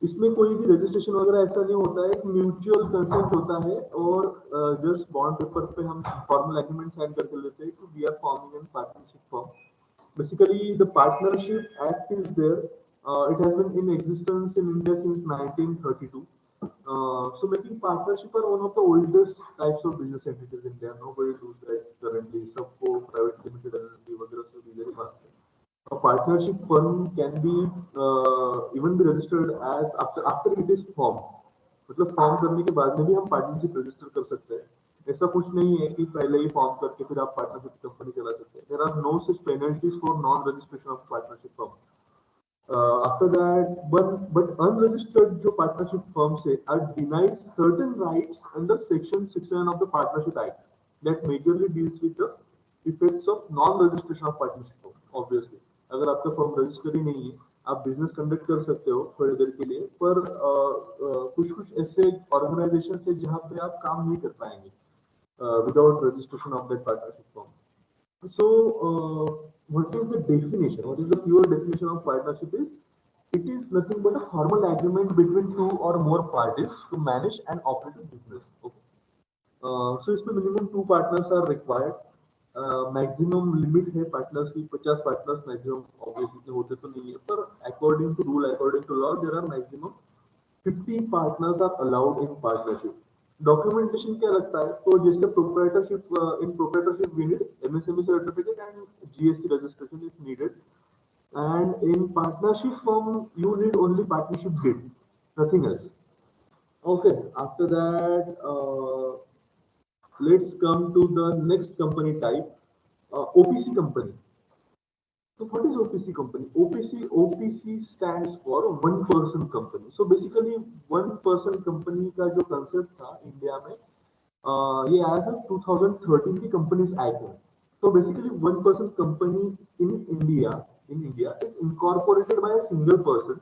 इसमें कोई भी रजिस्ट्रेशन वगैरह ऐसा नहीं होता है, म्यूचुअल कंसेंट होता है और जस्ट बॉन्ड पेपर पे हम फॉर्मल एग्रीमेंट साइन करके लेते हैं कि we are forming an partnership form. Basically, the Partnership Act is there. It has been in existence in India since 1932. So making partnership are one of the oldest types of business entities in India. Nobody does that currently. सबको private limited entity वगैरह से भी very fast है। A partnership firm can be even be registered as after it is formed. मतलब form करने के बाद में भी हम पार्टनरशिप रजिस्टर कर सकते हैं। ऐसा कुछ नहीं है कि पहले ही फॉर्म करके फिर आप पार्टनरशिप कंपनी चला सकते हैं। There are no such penalties for non registration of partnership firm. After that, but unregistered जो partnership firms are denied certain rights under Section 67 of the Partnership Act that majorly deals with the effects of non-registration of partnership firm. Obviously, अगर आपका firm register ही नहीं है, आप business conduct कर सकते हो थोड़ी देर के लिए, पर कुछ ऐसे ऑर्गेनाइजेशन है जहाँ पे आप काम नहीं कर पाएंगे without registration of that partnership firm. So, what is the definition? What is the pure definition of partnership? It is nothing but a formal agreement between two or more parties to manage and operate a business. Okay. So, इसमें minimum 2 partners are required. Maximum limit है partners की 50 partners maximum obviously होते तो नहीं है, पर according to rule, according to law, there are maximum 50 partners are allowed in partnership. Documentation क्या लगता है? तो जैसे proprietorship in proprietorship we need MSME certificate and GST registration is needed, and in partnership firm you need only partnership deed, nothing else. Okay, after that let's come to the next company type, OPC company. So what is OPC company? OPC stands for one person company. So basically one person company का जो concept था India में ये आया था 2013 की companies act में. So basically one person company in India is incorporated by a single person.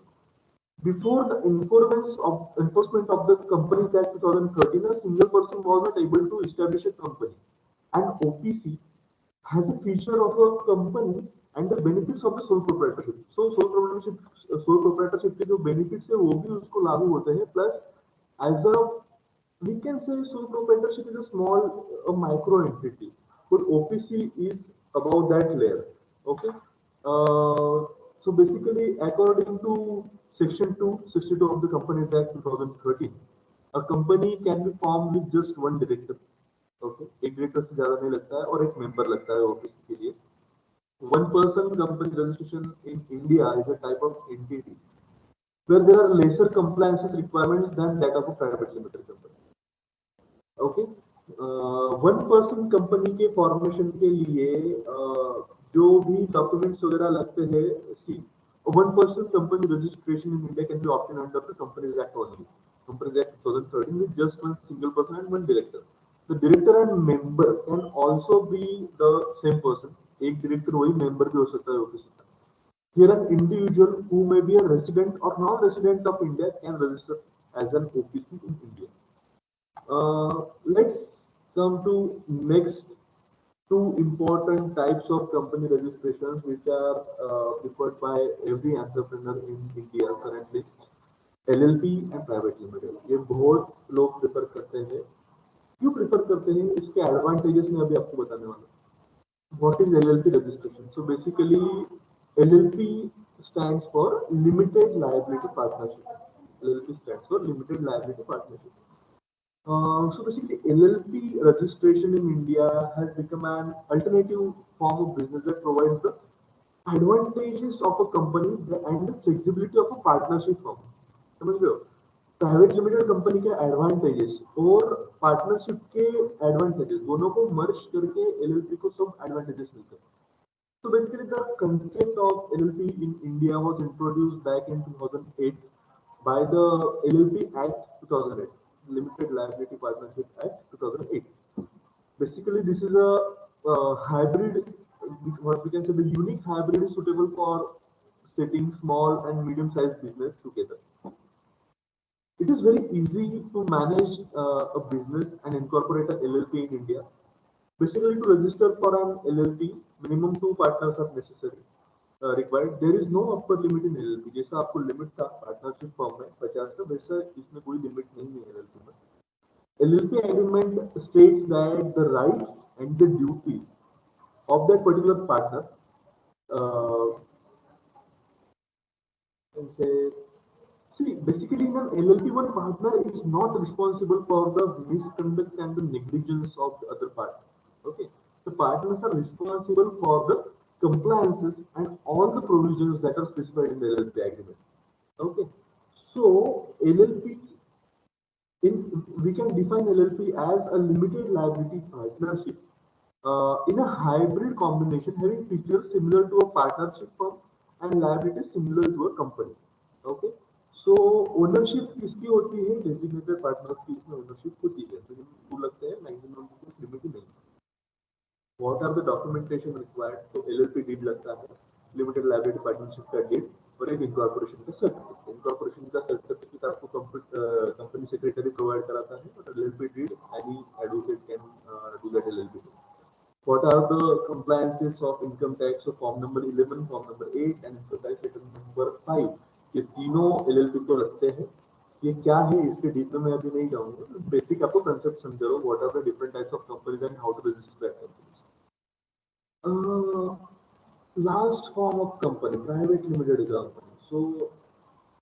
Before the enforcement of the Companies Act 2013, a single person was not able to establish a company, and OPC has a feature of a company and the benefits of the sole proprietorship. So sole proprietorship के जो benefits है वो भी उसको लागू होते हैं. Plus as a we can say sole proprietorship is a small micro entity, but OPC is above that layer. Okay. So basically, according to Section 262 of the Companies Act 2013, a company can be formed with just one director. Okay, एक director से ज्यादा नहीं लगता है और एक member लगता है ओपीसी के लिए. One person company registration in India is a type of entity where there are lesser compliance requirements than that of a private limited company. Okay, one person company के फॉर्मेशन के लिए जो भी documents वगैरह लगते हैं, see one person company registration in India can be obtain under the companies act only. Companies Act 2013 with just one single person and one director. The director and member can also be the same person. एक director वही member भी हो सकता है office का. Here, an individual who may be a resident or non-resident of India can register as an OPC in India. Let's come to next two important types of company registrations which are preferred by every entrepreneur in India currently. LLP and private limited, ये बहुत लोग prefer करते हैं. क्यों prefer करते हैं, इसके advantages मैं अभी आपको बताने वाला हूँ. What is LLP registration? So basically, LLP stands for Limited Liability Partnership. LLP stands for Limited Liability Partnership. So basically, LLP registration in India has become an alternative form of business that provides the advantages of a company and the flexibility of a partnership firm. समझ रहे हो? Private limited company के advantages और partnership के advantages दोनों को मर्ज करके LLP को सब एडवांटेजेस मिलते हैं. So basically, the concept of LLP in India was introduced back in 2008 by the LLP Act 2008, Limited Liability Partnership Act 2008. Basically, this is a hybrid, what we can say, the unique hybrid is suitable for setting small and medium-sized business together. It is very easy to manage a business and incorporate an LLP in India. Basically, to register for an LLP, minimum 2 partners are necessary. Required. There is no upper limit in LLP. जैसा आपको limit था partnership form में 50 का, वैसा इसमें कोई limit नहीं है LLP में. LLP agreement states that the rights and the duties of that particular partner and say, see, basically in an LLP, one partner is not responsible for the misconduct and the negligence of the other partner. Okay, the partners are responsible for the compliances and all the provisions that are specified in the LLP agreement. Okay, so LLP, we can define LLP as a limited liability partnership in a hybrid combination having features similar to a partnership firm and liabilities similar to a company. Okay, so ownership किसकी होती है, designated partners की इसमें ownership होती है. तो मुझे लगता है मैक्सिमम की कुछ लिमिट ही नहीं. What are the documentation required? तो LLP डीड लगता है, लिमिटेड लाइबिलिटी पार्टनरशिप का डीड और एक इनकॉर्पोरेशन का सर्टिफिकेट. इनकॉर्पोरेशन का सर्टिफिकेट आपको कंपनी सेक्रेटरी प्रोवाइड कराता है, और LLP deed any advocate can do that LLP. What are the compliances of income tax? So form number 11, form number 8 and income tax return number 5. ये तीनों LLP को लगते हैं. ये क्या है इसके डीप में मैं अभी नहीं जाऊंगा. बेसिक आपको कंसेप्ट समझ लो. What are the different types of companies and how to register that companies. Last form of company, private limited company. So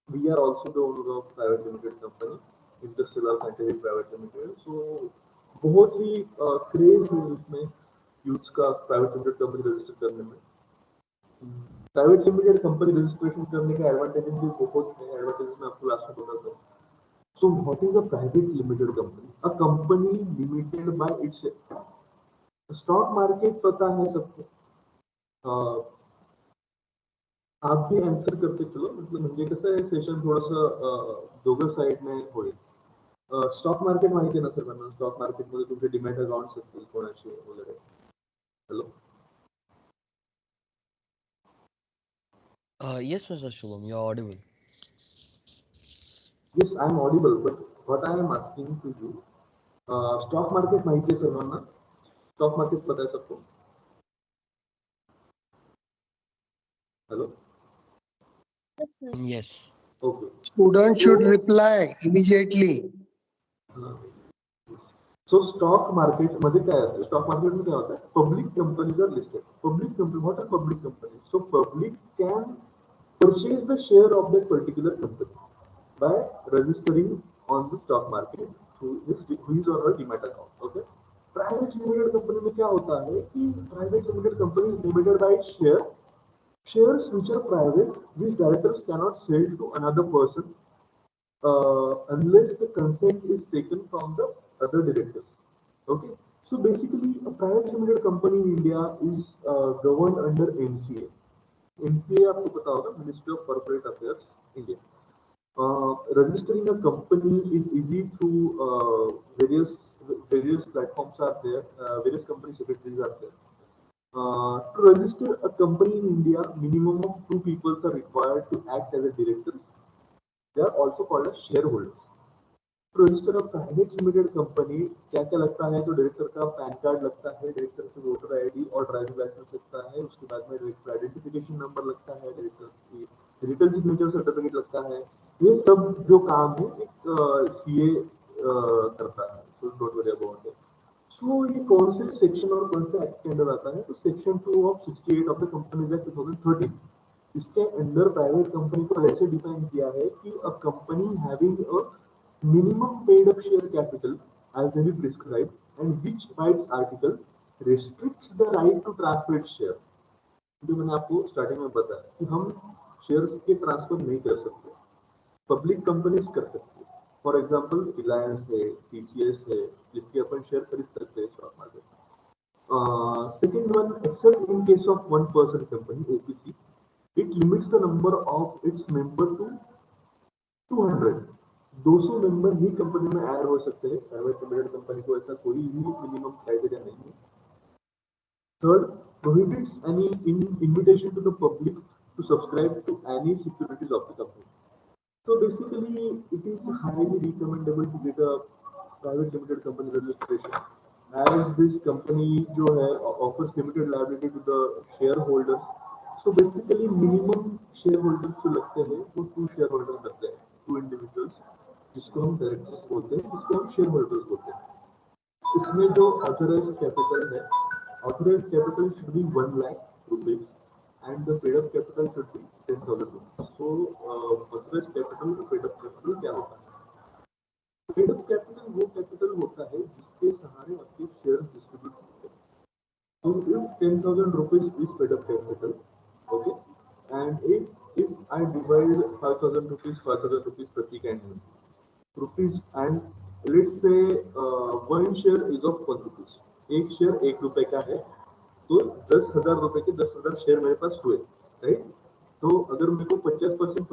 we are also the owner of private limited company, Interstellar Scientific Private Limited. So बहुत ही craze है इसमें youth का private limited company register करने में. Private limited company registration करने के advantages भी बहुत है. एडवांटेजेस मैं आपको लास्ट में बताता हूँ. So what is a private limited company? A company limited by itself. Stock market पता है सबको. आप भी आंसर करते चलो, मतलब म्हणजे कसं आहे, सेशन थोडंसं दोघं साईडने होईल. स्टॉक मार्केट माहिती आहे ना सर्वांना? स्टॉक मार्केटमध्ये तुमचे डिमॅट अकाउंट्स असतील कोणाचे वगैरे. Hello. Yes, Mr. Shubham, you're audible. Yes, I am audible, but what I am asking to you, stock market माहिती आहे सर्वांना? स्टॉक मार्केट पता है सबको? Hello. Yes. Okay. Student should reply immediately. So stock market मध्ये काय असतं? Stock market मध्ये काय होतं? Public companies are listed. Public company, what are public company? So public can purchase the share of that particular company by registering on the stock market through his or her demat account. Okay. Private limited company में क्या होता है कि private limited company is limited by shares which are private, which directors cannot sell to another person unless the consent is taken from the other directors. Okay. So basically, a private limited company in India is governed under MCA. MCA आपको पता होगा, ministry of corporate affairs India. Registering a company is easy through various platforms are there, various company secretaries are there. To register a company in India, minimum of two people are required to act as a director. They are also called as shareholders. To register a private limited company, क्या क्या लगता है? तो director का pan card लगता है, director से voter ID और ड्राइविंग लाइसेंस लगता है, उसके बाद में डायरेक्टर आइडेंटिफिकेशन नंबर लगता है, डायरेक्टर की डिजिटल सिग्नेचर सर्टिफिकेट लगता है। ये सब जो काम है एक सीए करता है, तो डोंट वरी अबाउट इट। सो ये कौन से सेक्शन और कौन से एक्ट के अंदर आता है? तो section 2 of 68 of the companies act 2013, इसके अंदर प्राइवेट कंपनी को ऐसे डिफाइन किया है कि a company having a minimum paid up share capital as may be prescribed and which rights article restricts the right to transfer its share। जो मैंने आपको स्टार्टिंग में बताया कि हम शेयर्स के ट्रांसफर नहीं कर सकते, पब्लिक कंपनीज कर सकती है। फॉर एग्जांपल रिलायंस है, टीसीएस है, जिसके अपन शेयर खरीद सकते हैं स्टॉक मार्केट में। Second one, except in case of one person company OPC, it limits the number of its member to 200। 200 member ही कंपनी में ऐड हो सकते हैं। प्राइवेट लिमिटेड कंपनी को ऐसा कोई भी मिनिमम क्राइटेरिया नहीं है। Third, prohibits any invitation to the public to subscribe to any securities of the company। So basically, it is highly recommendable to get a private limited company registration, as this company जो है offers limited liability to the shareholders। So basically, minimum shareholders जो लगते हैं वो 2 shareholders लगते हैं, 2 individuals, जिसको हम directors बोलते हैं, जिसको हम shareholders बोलते हैं। इसमें जो authorized capital है, authorized capital should be 1 lakh rupees and the paid up capital should be 10,000 rupees। So authorized capital और paid up capital क्या होता है? पेड अप कैपिटल वो कैपिटल होता है जिसके सहारे आपके शेयर डिस्ट्रीब्यूट होते हैं। So if 10,000 rupees is paid up capital, okay, and if I divide 5,000 rupees, 5,000 rupees प्रति candidate rupees and let's say one share is of 1 rupees, एक शेयर 1 रुपए का है, तो 10,000 रुपए के 10,000 शेयर मेरे पास हुए, राइट। तो अगर मेरे को 50%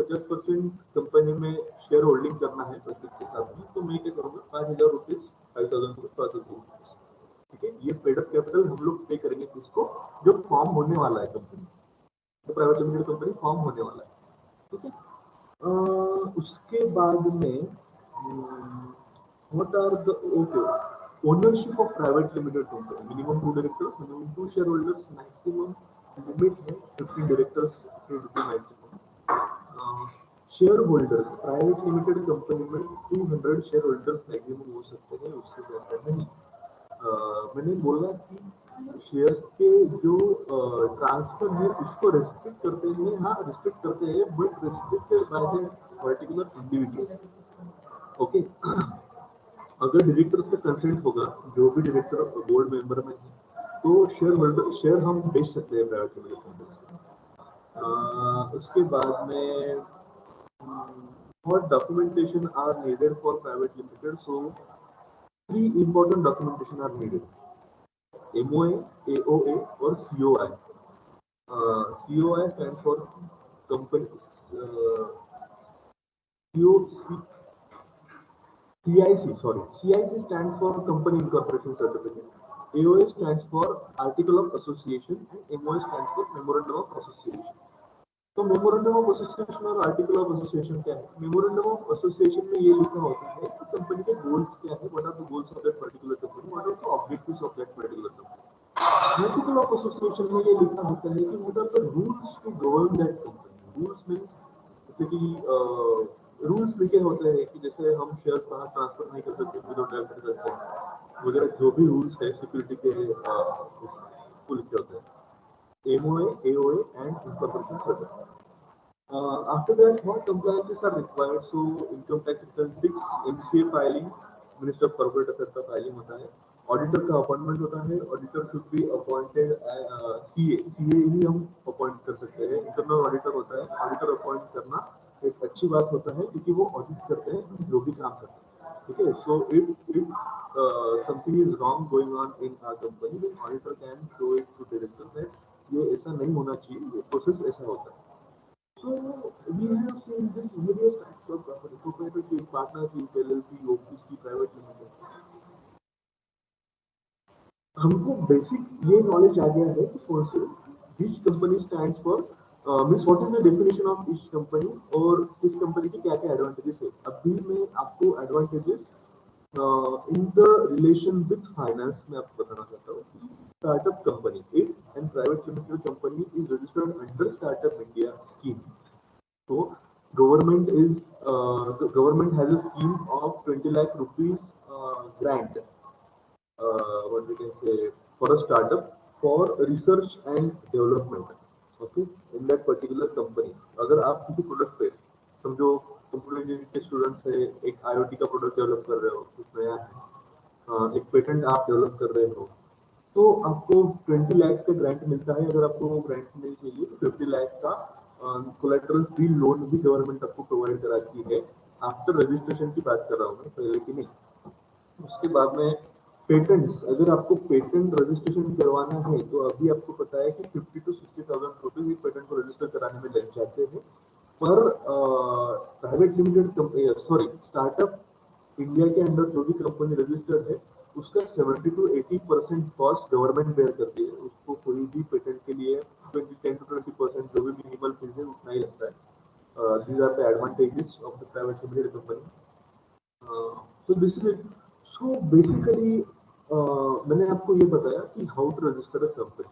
कंपनी में शेयर होल्डिंग करना है प्रत्येक के साथ में, तो मैं क्या करूंगा? 5,000 रुपीज, 5,000 रुपीज, 5,000 रुपीज, ठीक है। ये पेड अप कैपिटल हम लोग पे करेंगे किसको? जो फॉर्म होने वाला है कंपनी, तो प्राइवेट लिमिटेड कंपनी फॉर्म होने वाला है, ठीक है। उसके बाद में what are the okay ownership of private limited company, minimum 2 directors, minimum 2 shareholders, maximum limit है 15 directors, 15 maximum। Share holders private limited company में 200 शेयर होल्डर्स मैक्सिमम हो सकते हैं, उससे ज्यादा नहीं। मैंने बोला कि शेयर्स के जो ट्रांसफर है उसको रेस्ट्रिक्ट करते हैं, हाँ रेस्ट्रिक्ट करते हैं, but restricted by the particular individual, okay. अगर डायरेक्टर्स का कंसेंट होगा, जो भी डायरेक्टर बोर्ड मेंबर में है, तो शेयर होल्डर शेयर हम बेच सकते हैं प्राइवेट लिमिटेड कंपनी। उसके बाद में what documentation are needed for private limited? So 3 important documentation are needed: MOA, AOA और COI। COI stands for company, CIC stands for Company Incorporation Certificate, AOA stands for Article of Association and MOA stands for Memorandum of Association। तो memorandum of association और article of association क्या है? Memorandum of association में ये लिखा होता है कि कंपनी के गोल्स क्या है, what are the goals of that particular company, what are the objectives of that particular company. Article of association में ये लिखा होता है कि what are the rules to govern that company. Rules means जैसे कि रूल्स लिखे होते हैं कि जैसे हम शेयर बाहर ट्रांसफर नहीं कर सकते विदाउट डायरेक्टर वगैरह, जो भी रूल्स है सिक्योरिटी के वो लिखे होते हैं। MOA, AOA and incorporation certificate। After that, what compliances are required? So income tax return 6, MCA filing, minister of corporate affairs का फाइलिंग होता है, ऑडिटर का अपॉइंटमेंट होता है, auditor should be appointed, CA ही हम अपॉइंट कर सकते हैं, इंटरनल ऑडिटर होता है। ऑडिटर अपॉइंट करना एक अच्छी बात होता है क्योंकि वो ऑडिट करते हैं जो भी काम करते हैं, ठीक है। So if something is wrong going on in our company, then auditor can show it to director that ये ऐसा नहीं होना चाहिए, ये प्रोसेस ऐसा होता है। So we have seen this various types of company, proprietorship, partnership, LLP, OPC, private limited. हमको बेसिक ये नॉलेज आ गया है कि कौन से which company stands for means what is the definition of each company और किस कंपनी के क्या क्या एडवांटेजेस है. अभी मैं आपको advantages in the relation with finance में आपको बताना चाहता हूँ. Startup company it and private limited company is registered under startup India scheme. So government is the government has a scheme of 20 lakh rupees grant, what we can say, for a startup for research and development. Okay, in that particular company. अगर आप किसी product पे समझो computer engineering के students है, एक IoT का product develop कर रहे हो, कुछ नया है, एक पेटेंट आप डेवलप कर रहे हो, तो आपको 20 लाख का ग्रांट मिलता है. अगर आपको वो ग्रांट नहीं चाहिए तो 50 लाख का कोलेटरल फ्री लोन भी गवर्नमेंट आपको प्रोवाइड कराती है. आफ्टर रजिस्ट्रेशन की बात कर रहा हूँ मैं, पहले की नहीं. उसके बाद में पेटेंट्स, अगर आपको पेटेंट रजिस्ट्रेशन करवाना है तो अभी आपको पता है कि 50 to 60,000 रुपीज एक पेटेंट को रजिस्टर कराने में लग जाते हैं. पर private limited company, sorry, startup India के अंदर जो भी कंपनी रजिस्टर्ड है उसका 70 to 80% कॉस्ट गवर्नमेंट बेयर करती है. उसको कोई भी पेटेंट के लिए 10 to 20% जो भी मिनिमल फीस है उतना ही लगता है. These are the advantages of the private limited company. So this is it. So basically मैंने आपको ये बताया कि how to register a company.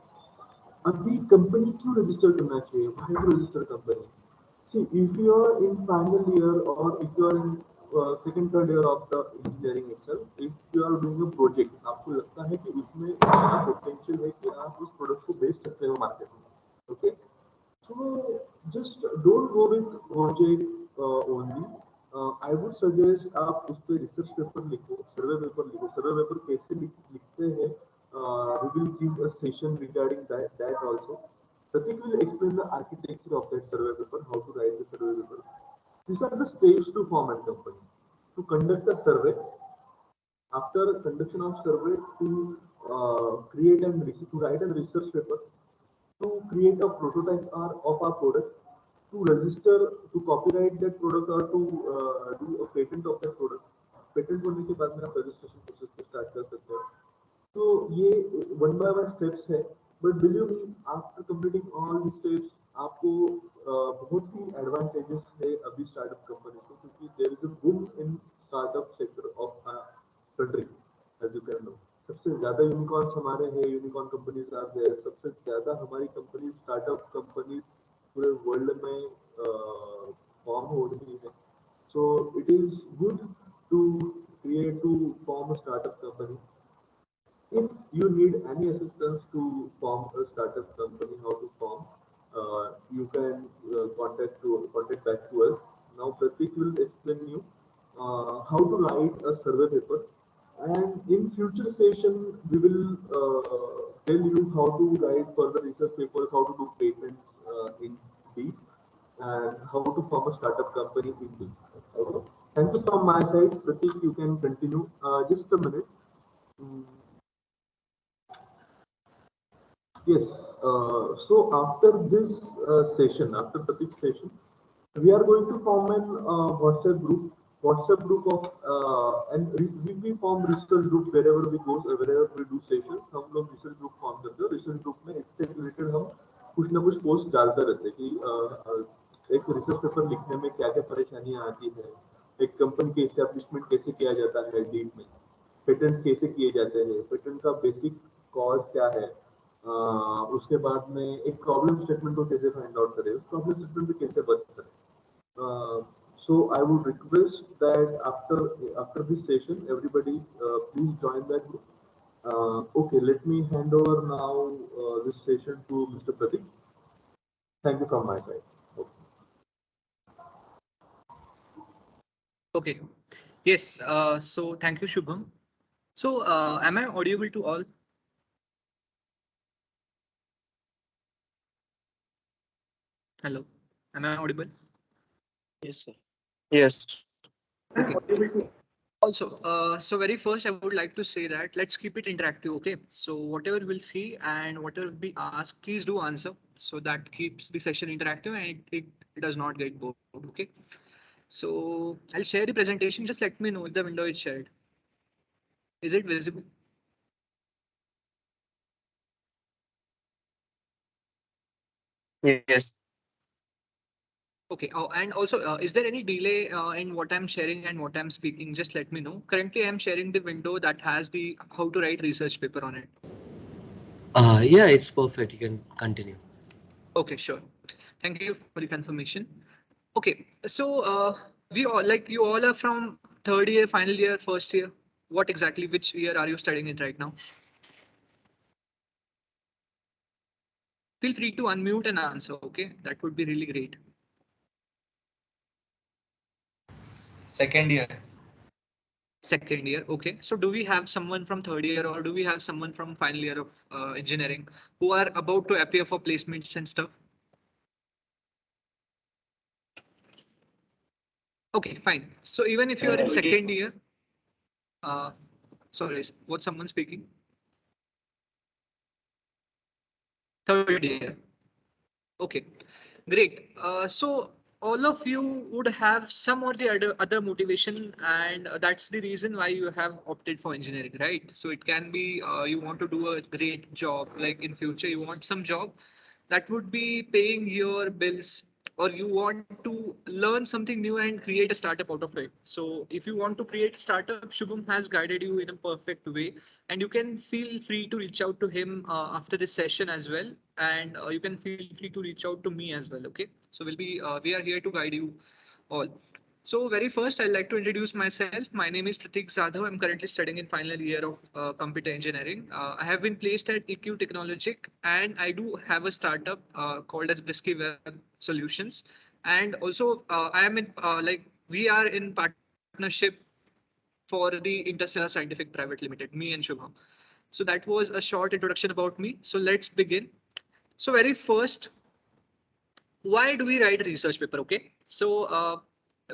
अभी कंपनी क्यों रजिस्टर करना चाहिए, why to register company? See, if you are in final year or if you are in second third year of the engineering itself, if you are doing a project, आपको लगता है कि उसमें इतना potential है कि आप उस प्रोडक्ट को बेच सकते हो मार्केट में. Okay, so just don't go with project only. I would suggest आप उस पर रिसर्च पेपर लिखो, सर्वे पेपर लिखो. सर्वे पेपर कैसे लिखते हैं, we will give a session regarding that also. Pratik will explain the architecture of that survey paper, how to write the survey paper. These are the steps to form a company. To conduct a survey, after conduction of survey, to create and to write a research paper, to create a prototype of our product, to register, to copyright that product or to do a patent of that product. Patent होने के बाद में आप registration process को start कर सकते हो. तो ये वन बाय वन स्टेप्स है. But believe me, after completing all the steps आपको बहुत ही एडवांटेजेस है अभी स्टार्टअप कंपनी को, क्योंकि there is a boom in startup sector of country, as you can know. सबसे ज्यादा यूनिकॉर्न्स हमारे हैं, यूनिकॉर्न कंपनीज आर देयर. सबसे ज्यादा हमारी कंपनी स्टार्टअप कंपनीज पूरे वर्ल्ड में फॉर्म हो रही है. So it is good to form a startup company. If you need any assistance to form a startup company, how to form, you can contact back to us. Now Pratik will explain you how to write a survey paper, and in future session we will tell you how to write further research papers, how to do patents in deep, and how to form a startup company in deep. Okay. Thank you from my side. Pratik, you can continue. Just a minute. Mm. Yes. So after this session, after Pratik's session, we are going to form an WhatsApp group. WhatsApp group of and we form research group wherever we go, wherever we do sessions. हम लोग research group form करते हैं. research group में इससे related हम कुछ ना कुछ post डालते रहते हैं कि एक research paper लिखने में क्या क्या परेशानियां आती है, एक कंपनी के establishment कैसे किया जाता है डीप में, पेटेंट कैसे किए जाते हैं, पेटेंट का बेसिक कॉज क्या है, उसके बाद में एक प्रॉब्लम स्टेटमेंट को कैसे फाइंड आउट करें, उस प्रॉब्लम स्टेटमेंट पे कैसे वर्क करें. So I would request that after this session, everybody please join that group. Okay, let me hand over now this session to Mr. Pratik. Thank you from my side. Okay. Yes. So thank you, Shubham. So am I audible to all? Hello. Am I audible? Yes, sir. Yes. Okay. Also, so very first, I would like to say that let's keep it interactive, okay? So whatever we'll see and whatever we ask, please do answer. So that keeps the session interactive and it it does not get bored. Okay. So I'll share the presentation. Just let me know if the window is shared. Is it visible? Yes. Okay. Oh, and also, is there any delay in what I'm sharing and what I'm speaking? Just let me know. Currently, I'm sharing the window that has the how to write research paper on it. Yeah, it's perfect. You can continue. Okay, sure. Thank you for the confirmation. Okay, so we all like you all are from third year, final year, first year. What exactly? Which year are you studying in right now? Feel free to unmute and answer. Okay, that would be really great. Second year. Second year. Okay, so do we have someone from third year or do we have someone from final year of engineering who are about to appear for placements and stuff? Okay, fine. So even if you are in second year, uh, sorry, what's someone speaking? Third year. Okay, great. So all of you would have some or the other motivation, and that's the reason why you have opted for engineering, right? So it can be you want to do a great job, like in future you want some job that would be paying your bills, or you want to learn something new and create a startup out of it. So if you want to create a startup, Shubham has guided you in a perfect way, and you can feel free to reach out to him after this session as well, and you can feel free to reach out to me as well. Okay, so we are here to guide you all. So very first, I'd like to introduce myself. My name is Pratik Zadhav. I'm currently studying in final year of computer engineering. I have been placed at EQ Technologic, and I do have a startup called as Brisky Web Solutions. And also, I am in we are in partnership for the Interstellar Scientific Private Limited, me and Shubham. So that was a short introduction about me. So let's begin. So very first, why do we write research paper? Okay, so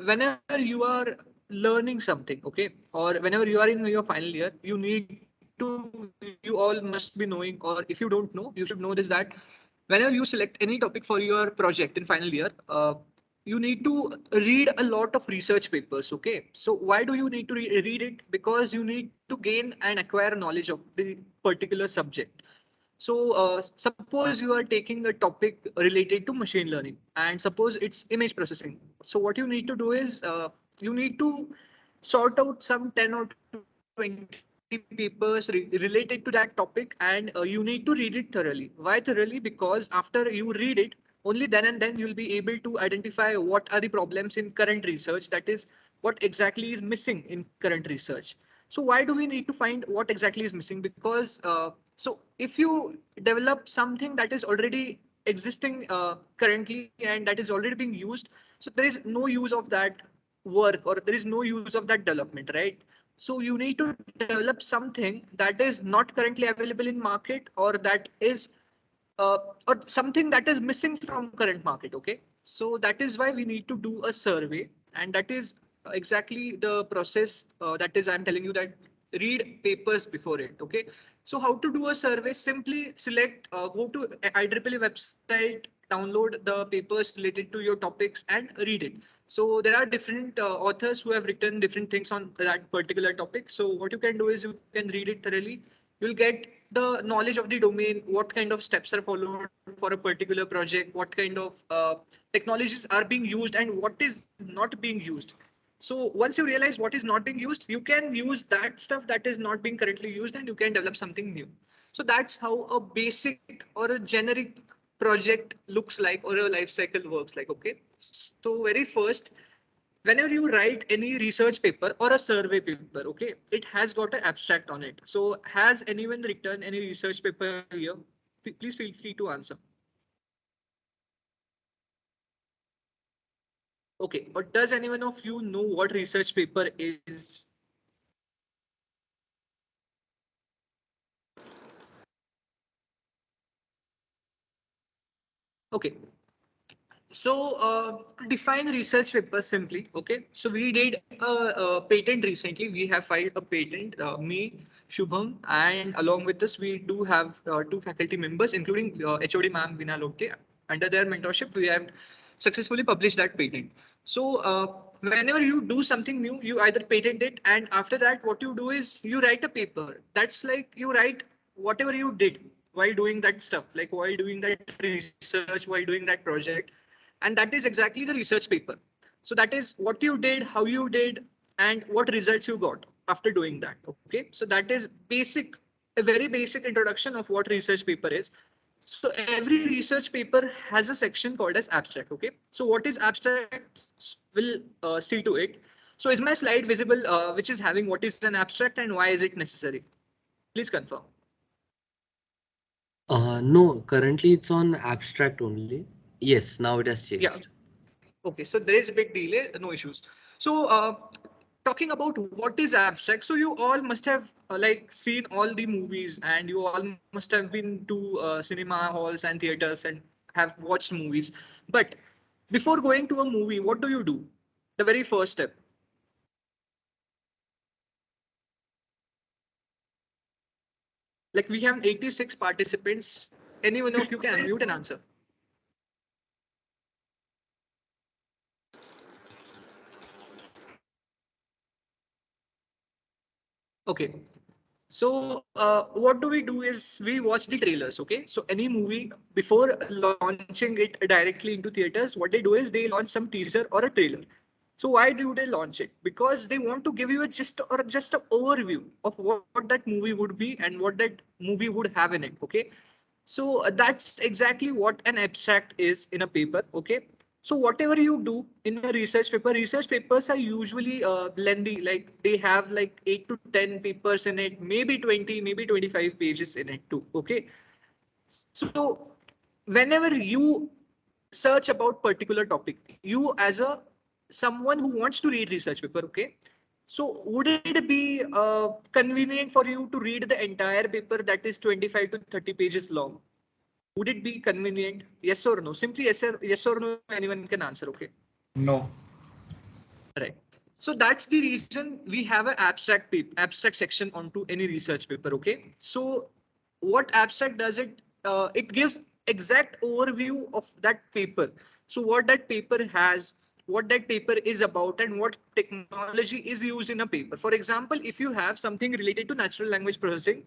whenever you are learning something, okay, or whenever you are in your final year, you need to, you all must be knowing, or if you don't know, you should know this, that whenever you select any topic for your project in final year, you need to read a lot of research papers. Okay, so why do you need to read it? Because you need to gain and acquire knowledge of the particular subject. So suppose you are taking a topic related to machine learning, and suppose it's image processing. So what you need to do is you need to sort out some 10 or 20 papers related to that topic, and you need to read it thoroughly. Why thoroughly? Because after you read it, only then and then you'll be able to identify what are the problems in current research, that is what exactly is missing in current research. So why do we need to find what exactly is missing? Because so if you develop something that is already existing currently and that is already being used, so there is no use of that work, or there is no use of that development, right? So you need to develop something that is not currently available in market, or that is uh, or something that is missing from current market. Okay, so that is why we need to do a survey, and that is exactly the process, that is I'm telling you, that read papers before it. Okay, so how to do a survey? Simply select, go to IEEE website, download the papers related to your topics and read it. So there are different authors who have written different things on that particular topic. So what you can do is you can read it thoroughly. You'll get the knowledge of the domain, what kind of steps are followed for a particular project, what kind of technologies are being used, and what is not being used. So once you realize what is not being used, you can use that stuff that is not being currently used, and you can develop something new. So that's how a basic or a generic project looks like, or a life cycle works like. Okay, so very first, whenever you write any research paper or a survey paper, okay, it has got an abstract on it. So has anyone written any research paper here? Please feel free to answer. Okay, or does anyone of you know what research paper is? Okay, so to define research paper simply, okay, so we did a patent recently. We have filed a patent, me, Shubham, and along with this, we do have two faculty members, including HOD ma'am Vina Lote. Under their mentorship, we have successfully publish that patent. So whenever you do something new, you either patent it, and after that, what you do is you write a paper. That's like you write whatever you did while doing that stuff, like while doing that research, while doing that project, and that is exactly the research paper. So that is what you did, how you did, and what results you got after doing that. Okay, so that is basic, a very basic introduction of what research paper is. So every research paper has a section called as abstract. Okay, so what is abstract will see to it. So is my slide visible, which is having what is an abstract and why is it necessary? Please confirm. No, currently it's on abstract only. Yes, now it has Yeah. changed. Okay, so there is a big delay, no issues. So talking about what is abstract, so you all must have like seen all the movies, and you all must have been to cinema halls and theaters and have watched movies. But before going to a movie, what do you do? The very first step. Like we have 86 participants. Any one of you can unmute and answer. Okay. So what do? Is we watch the trailers. Okay. So any movie before launching it directly into theaters, what they do is they launch some teaser or a trailer. So why do they launch it? Because they want to give you a just an overview of what that movie would be and what that movie would have in it. Okay. So that's exactly what an abstract is in a paper. Okay. So whatever you do in a research papers are usually lengthy. Like they have like 8 to 10 papers in it, maybe 20, maybe 25 pages in it too. Okay. So whenever you search about particular topic, you as a someone who wants to read research paper, okay, so would it be convenient for you to read the entire paper that is 25 to 30 pages long? Would it be convenient? Yes or no? Simply yes or no, anyone can answer. Okay. No. Right. So that's the reason we have an abstract section onto any research paper. Okay. So what abstract does it? It gives exact overview of that paper. So what that paper has, what that paper is about, and what technology is used in a paper. For example, if you have something related to natural language processing,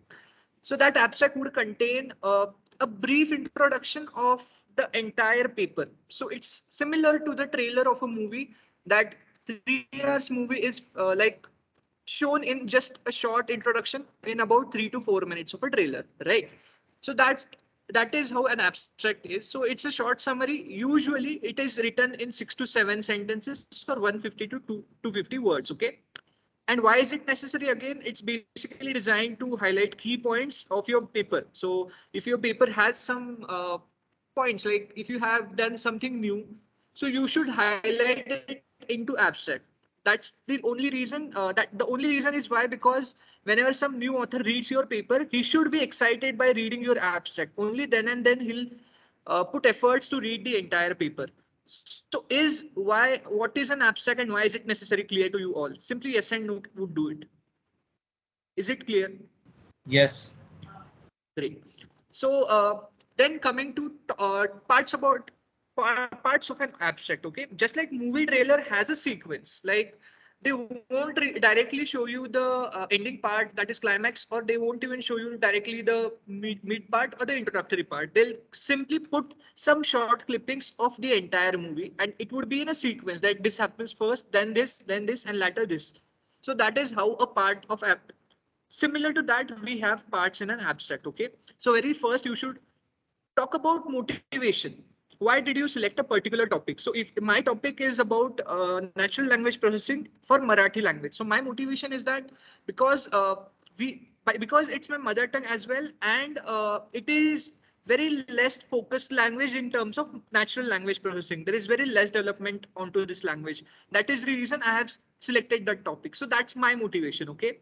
so that abstract would contain a brief introduction of the entire paper. So it's similar to the trailer of a movie, that 3 hours movie is like shown in just a short introduction in about 3 to 4 minutes of a trailer, right? So that is how an abstract is. So it's a short summary. Usually it is written in 6 to 7 sentences or 150 to 250 words. Okay. And why is it necessary? Again, it's basically designed to highlight key points of your paper. So if your paper has some points, like if you have done something new, so you should highlight it into abstract. That's the only reason. That the only reason is why, because whenever some new author reads your paper, he should be excited by reading your abstract. Only then and then he'll put efforts to read the entire paper. So is why what is an abstract and why is it necessary clear to you all? Simply yes and no would do it. Is it clear? Yes. Great. So then coming to parts of an abstract. Okay, just like movie trailer has a sequence, like they won't directly show you the ending part, that is climax, or they won't even show you directly the mid part or the introductory part. They'll simply put some short clippings of the entire movie, and it would be in a sequence that this happens first, then this, and later this. So that is how a part of similar to that, we have parts in an abstract. Okay. So very first you should talk about motivation. Why did you select a particular topic? So if my topic is about natural language processing for Marathi language, so my motivation is that because because it's my mother tongue as well, and it is very less focused language in terms of natural language processing. There is very less development onto this language. That is the reason I have selected that topic. So that's my motivation. Okay.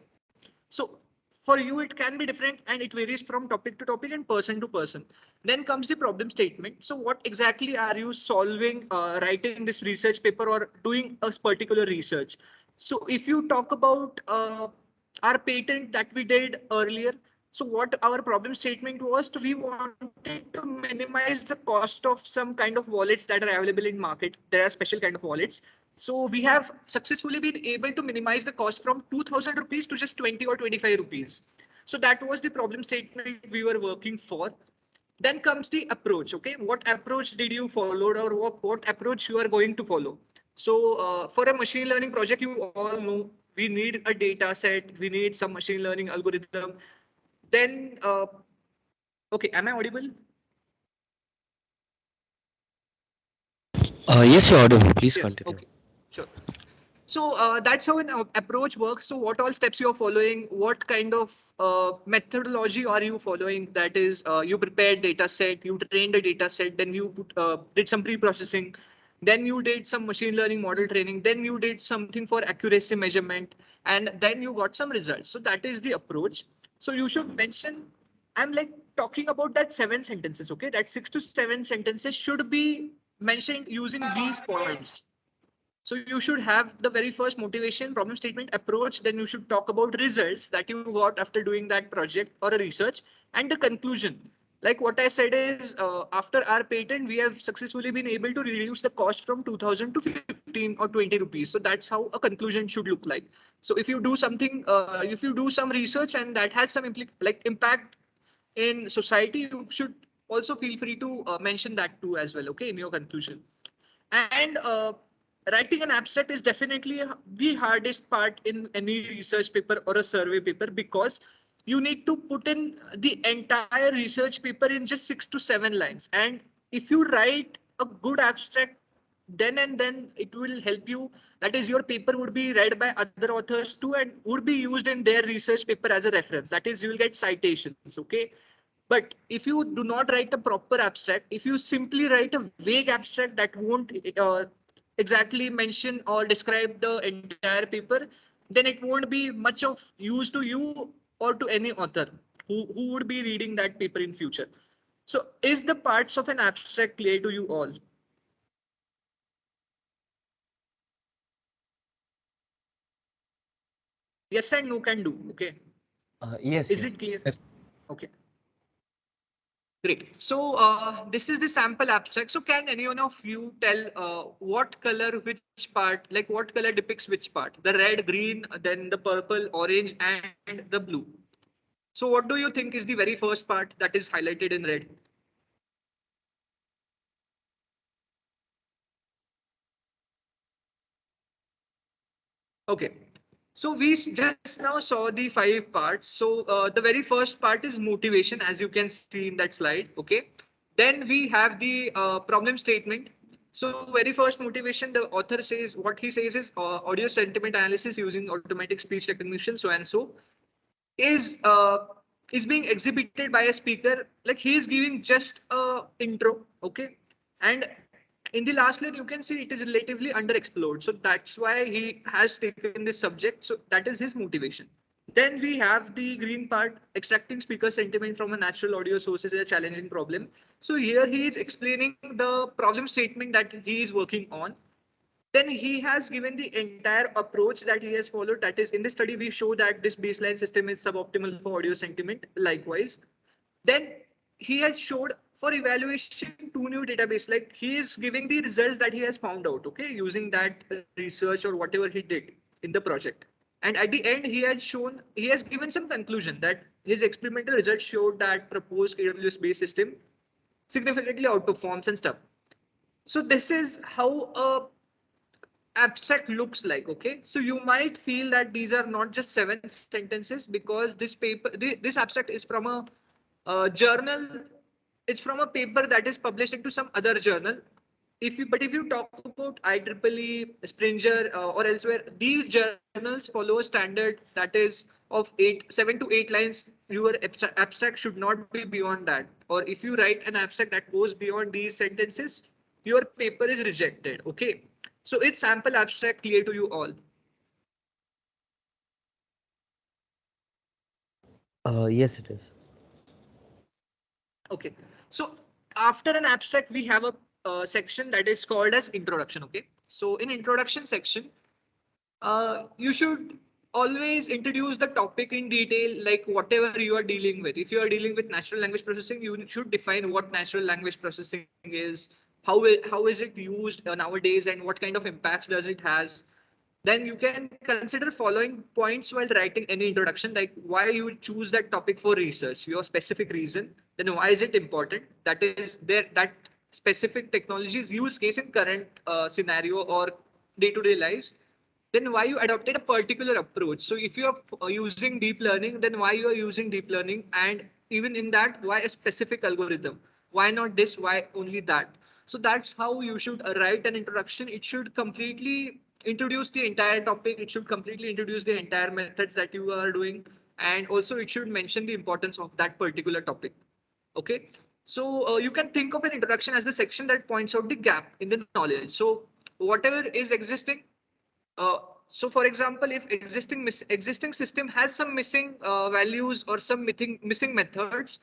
So for you, it can be different and it varies from topic to topic and person to person. Then comes the problem statement. So what exactly are you solving, writing this research paper or doing a particular research? So if you talk about our patent that we did earlier, So what our problem statement was, we wanted to minimize the cost of some kind of wallets that are available in market. There are special kind of wallets. So we have successfully been able to minimize the cost from 2000 rupees to just 20 or 25 rupees. So that was the problem statement we were working for. Then comes the approach. Okay, what approach did you follow, or what approach you are going to follow? So for a machine learning project, you all know we need a data set, we need some machine learning algorithm. Then, okay, am I audible? Yes, you're audible. Please Yes. continue. Okay, sure. So that's how an approach works. So what all steps you are following, what kind of methodology are you following? That is, you prepared data set, you trained a data set, then you did some pre-processing, then you did some machine learning model training, then you did something for accuracy measurement, and then you got some results. So that is the approach. So you should mention, I'm like talking about that 7 sentences, okay? That 6 to 7 sentences should be mentioned using these points. So you should have the very first motivation, problem statement, approach, then you should talk about results that you got after doing that project or a research, and the conclusion. Like what I said is, after our patent, we have successfully been able to reduce the cost from 2000 to 15 or 20 rupees. So that's how a conclusion should look like. So if you do something, if you do some research and that has some impact in society, you should also feel free to mention that too as well, okay, in your conclusion. And writing an abstract is definitely the hardest part in any research paper or a survey paper, because you need to put in the entire research paper in just 6 to 7 lines. And if you write a good abstract, then it will help you. That is, your paper would be read by other authors too and would be used in their research paper as a reference. That is, you will get citations, okay? But if you do not write a proper abstract, if you simply write a vague abstract that won't exactly mention or describe the entire paper, then it won't be much of use to you or to any author who would be reading that paper in future. So is the parts of an abstract clear to you all? Yes and no can do. Okay. Yes, Is yes. it clear? Yes. Okay. Great. So this is the sample abstract. So can anyone of you tell what color, which part, like what color depicts which part? The red, green, then the purple, orange, and the blue. So what do you think is the very first part that is highlighted in red? Okay. So we just now saw the 5 parts. So the very first part is motivation, as you can see in that slide. Okay. Then we have the problem statement. So very first motivation, the author says, what he says is audio sentiment analysis using automatic speech recognition, so and so, is being exhibited by a speaker. Like he is giving just a intro. Okay. And in the last line, you can see it is relatively underexplored. So that's why he has taken this subject. So that is his motivation. Then we have the green part, extracting speaker sentiment from a natural audio source is a challenging problem. So here he is explaining the problem statement that he is working on. Then he has given the entire approach that he has followed. That is, in the study, we show that this baseline system is suboptimal for audio sentiment. Likewise, then he had showed for evaluation 2 new database, like he is giving the results that he has found out, okay, using that research or whatever he did in the project. And at the end, he has given some conclusion that his experimental results showed that proposed AWS based system significantly outperforms and stuff. So this is how a abstract looks like. Okay, so you might feel that these are not just 7 sentences, because this paper, this abstract is from a journal. It's from a paper that is published into some other journal. If you talk about IEEE, Springer, or elsewhere, these journals follow a standard that is of 7 to 8 lines. Your abstract should not be beyond that. Or if you write an abstract that goes beyond these sentences, your paper is rejected. Okay. So it's sample abstract clear to you all? Yes, it is. Okay. So after an abstract, we have a section that is called as introduction. Okay. So in introduction section, you should always introduce the topic in detail, like whatever you are dealing with. If you are dealing with natural language processing, you should define what natural language processing is, how is it used nowadays, and what kind of impacts does it has. Then you can consider following points while writing any introduction, like why you choose that topic for research, your specific reason, then why is it important, that is there, that specific technology's use case in current scenario or day-to-day lives, then why you adopted a particular approach. So if you are using deep learning, then why you are using deep learning, and even in that, why a specific algorithm, why not this, why only that. So that's how you should write an introduction. It should completely introduce the entire topic. It should completely introduce the entire methods that you are doing. And also it should mention the importance of that particular topic. Okay. So you can think of an introduction as the section that points out the gap in the knowledge. So whatever is existing, uh, so for example, if existing system has some missing values or some missing methods,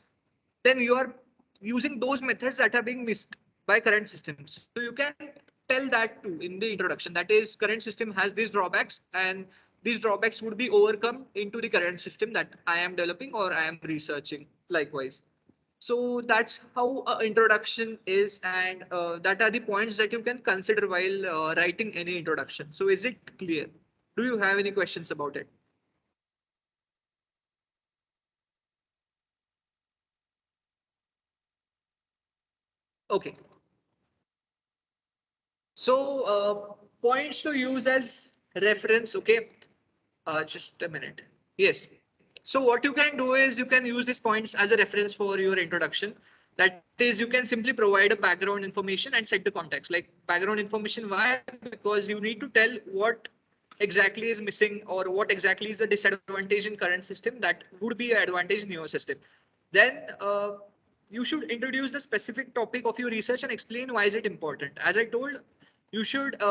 then you are using those methods that are being missed by current systems. So you can tell that too in the introduction. That is, current system has these drawbacks, and these drawbacks would be overcome into the current system that I am developing or I am researching likewise. So that's how introduction is, and that are the points that you can consider while writing any introduction. So is it clear? Do you have any questions about it? Okay. So points to use as reference. Okay. Just a minute. Yes. So what you can do is you can use these points as a reference for your introduction. That is, you can simply provide a background information and set the context. Like background information, why? Because you need to tell what exactly is missing or what exactly is the disadvantage in current system that would be an advantage in your system. Then you should introduce the specific topic of your research and explain why is it important. As I told, you should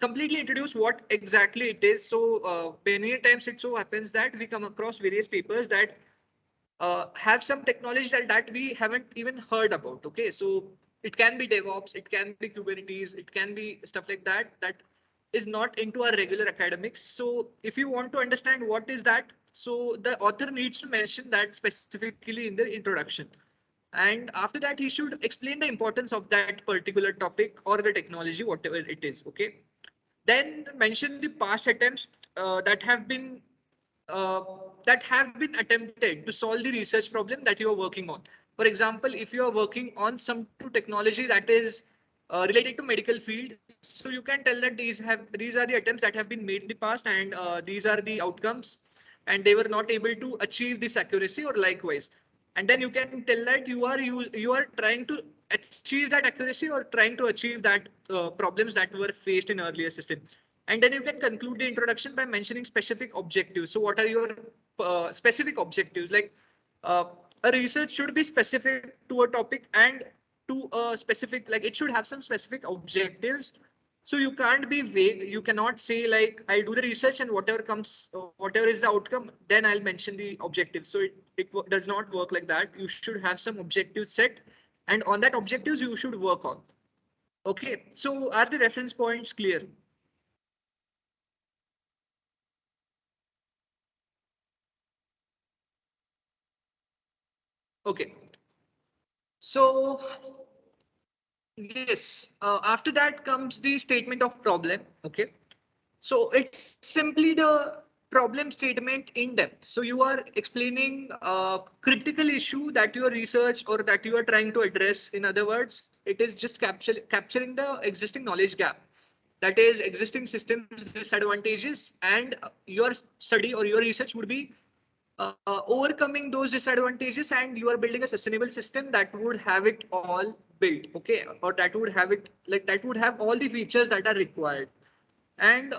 completely introduce what exactly it is. So many times it so happens that we come across various papers that have some technology that we haven't even heard about. Okay, so it can be DevOps, it can be Kubernetes, it can be stuff like that that is not into our regular academics. So if you want to understand what is that, so the author needs to mention that specifically in the introduction. And after that, he should explain the importance of that particular topic or the technology, whatever it is. Okay. Then mention the past attempts that have been uh, attempted to solve the research problem that you are working on. For example, if you are working on some technology that is related to medical field, so you can tell that these are the attempts that have been made in the past, and these are the outcomes, and they were not able to achieve this accuracy or likewise. And then you can tell that you are trying to achieve that accuracy or trying to achieve that problems that were faced in earlier system. And then you can conclude the introduction by mentioning specific objectives. So what are your specific objectives? Like uh, a research should be specific to a topic and to a specific, like it should have some specific objectives. So you can't be vague. You cannot say like, I'll do the research and whatever comes, whatever is the outcome, then I'll mention the objectives. So it does not work like that. You should have some objectives set, and on that objectives you should work on. Okay. So are the reference points clear? Okay. So yes, after that comes the statement of problem. Okay. So it's simply the problem statement in depth. So you are explaining a critical issue that you are research or that you are trying to address. In other words, it is just capturing the existing knowledge gap. That is existing systems disadvantages, and your study or your research would be overcoming those disadvantages, and you are building a sustainable system that would have it all built. Okay, or that would have it, like that would have all the features that are required. And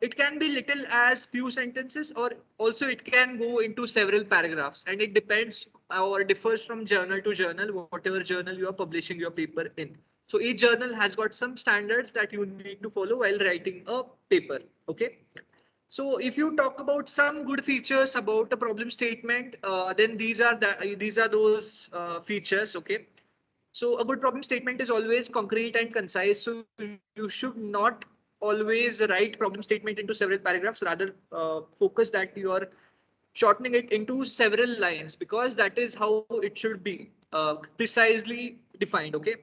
it can be little as few sentences, or also it can go into several paragraphs, and it depends or differs from journal to journal, whatever journal you are publishing your paper in. So each journal has got some standards that you need to follow while writing a paper. Okay. So if you talk about some good features about the problem statement, then these are those features. Okay. So a good problem statement is always concrete and concise. So you should not always write problem statement into several paragraphs. Rather, focus that you are shortening it into several lines, because that is how it should be precisely defined. Okay.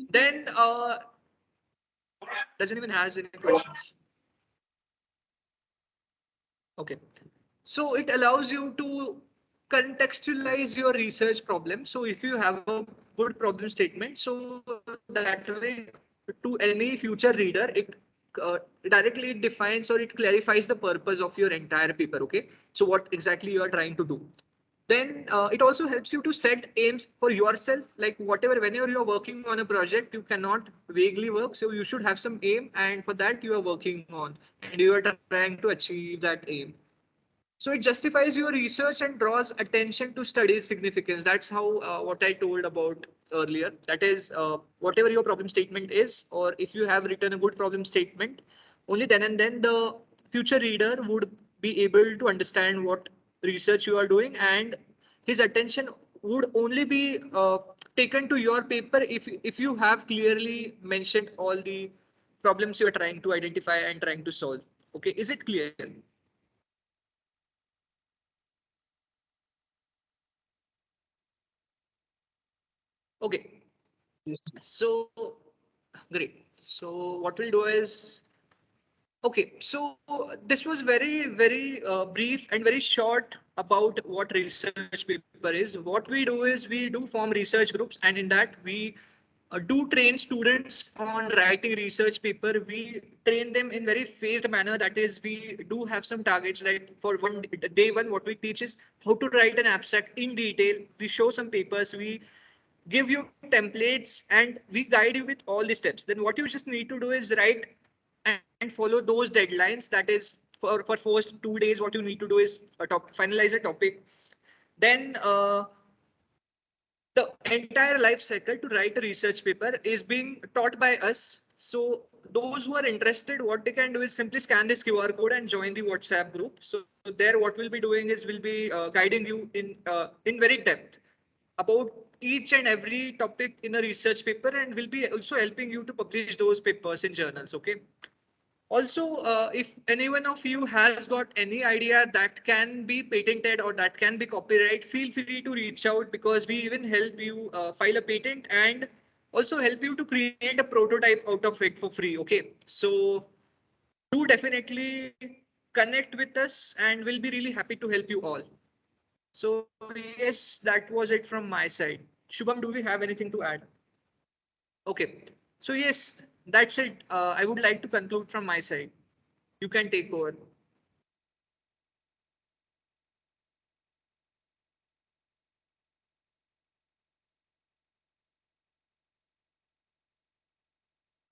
Then doesn't even has any questions. Okay. So it allows you to contextualize your research problem. So if you have a good problem statement, so that way to any future reader, it directly defines or it clarifies the purpose of your entire paper. Okay. So what exactly you are trying to do. Then it also helps you to set aims for yourself, like whatever, whenever you're working on a project, you cannot vaguely work. So you should have some aim, and for that you are working on, and you are trying to achieve that aim. So it justifies your research and draws attention to study's significance. That's how what I told about earlier. That is, whatever your problem statement is, or if you have written a good problem statement, only then and then the future reader would be able to understand what research you are doing, and his attention would only be taken to your paper if you have clearly mentioned all the problems you are trying to identify and trying to solve. Okay, is it clear? Okay, so great. So what we'll do is, okay, so this was very brief and very short about what research paper is. What we do is we do form research groups, and in that we do train students on writing research paper. We train them in very phased manner. That is, we do have some targets. Like for day one, what we teach is how to write an abstract in detail. We show some papers. We give you templates and we guide you with all the steps. Then what you just need to do is write and follow those deadlines. That is, for first 2 days, what you need to do is finalize a topic. Then the entire life cycle to write a research paper is being taught by us. So those who are interested, what they can do is simply scan this QR code and join the WhatsApp group. So there, what we'll be doing is we'll be guiding you in very depth about each and every topic in a research paper, and will be also helping you to publish those papers in journals. Okay. Also, if any one of you has got any idea that can be patented or that can be copyright, feel free to reach out, because we even help you file a patent and also help you to create a prototype out of it for free. Okay. So do definitely connect with us, and we'll be really happy to help you all. So yes, that was it from my side. Shubham, do we have anything to add? Okay. So yes, that's it. I would like to conclude from my side. You can take over.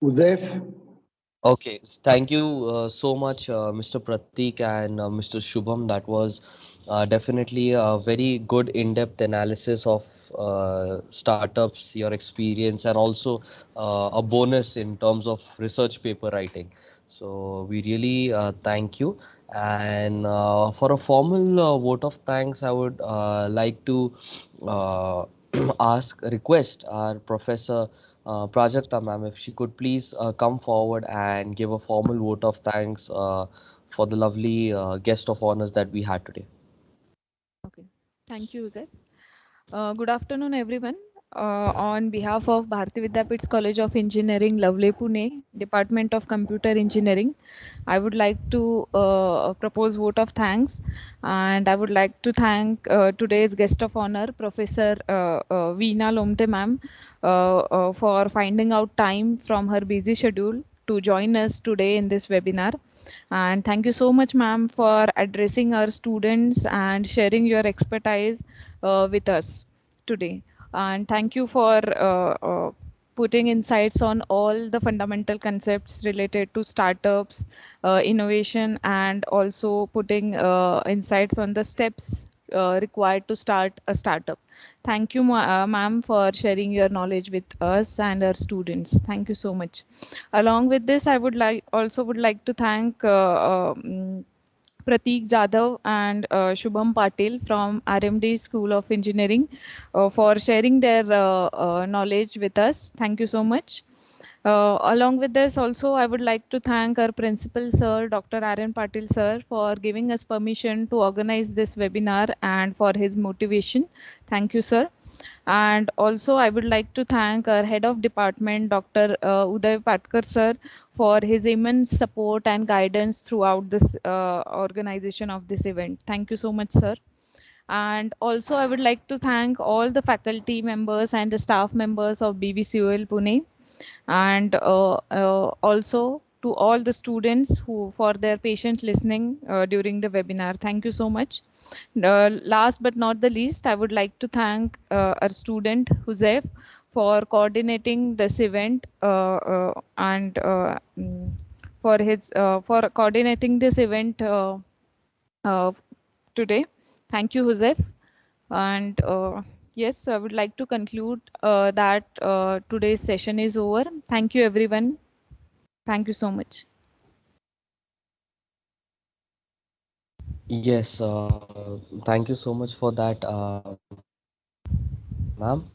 Uzaif, Okay, thank you so much, Mr. Pratik and Mr. Shubham. That was definitely a very good in-depth analysis of startups, your experience, and also a bonus in terms of research paper writing. So we really thank you. And for a formal vote of thanks, I would like to uh, request our Professor Prajakta ma'am, if she could please come forward and give a formal vote of thanks for the lovely guest of honors that we had today. Okay, thank you, Zed. Good afternoon, everyone. On behalf of Bharati Vidyapeeth College of Engineering, Lovely Pune, Department of Computer Engineering, I would like to propose vote of thanks, and I would like to thank today's guest of honor, Professor Veena Lomte ma'am, for finding out time from her busy schedule to join us today in this webinar. And thank you so much, ma'am, for addressing our students and sharing your expertise with us today. And thank you for putting insights on all the fundamental concepts related to startups, innovation, and also putting insights on the steps required to start a startup. Thank you, ma'am, for sharing your knowledge with us and our students. Thank you so much. Along with this, I would like to thank Pratik Jadhav and Shubham Patil from RMD School of Engineering for sharing their knowledge with us. Thank you so much. Along with this, also, I would like to thank our principal, sir, Dr. Aryan Patil, sir, for giving us permission to organize this webinar and for his motivation. Thank you, sir. And also, I would like to thank our head of department, Dr. Uday Patkar, sir, for his immense support and guidance throughout this organization of this event. Thank you so much, sir. And also, I would like to thank all the faculty members and the staff members of BVCOL Pune, and also to all the students who for their patient listening during the webinar. Thank you so much. Last but not the least, I would like to thank our student Huzef for coordinating this event and for his for coordinating this event uh, today. Thank you, Joseph. And yes, I would like to conclude that today's session is over. Thank you, everyone. Thank you so much. Yes, thank you so much for that, ma'am.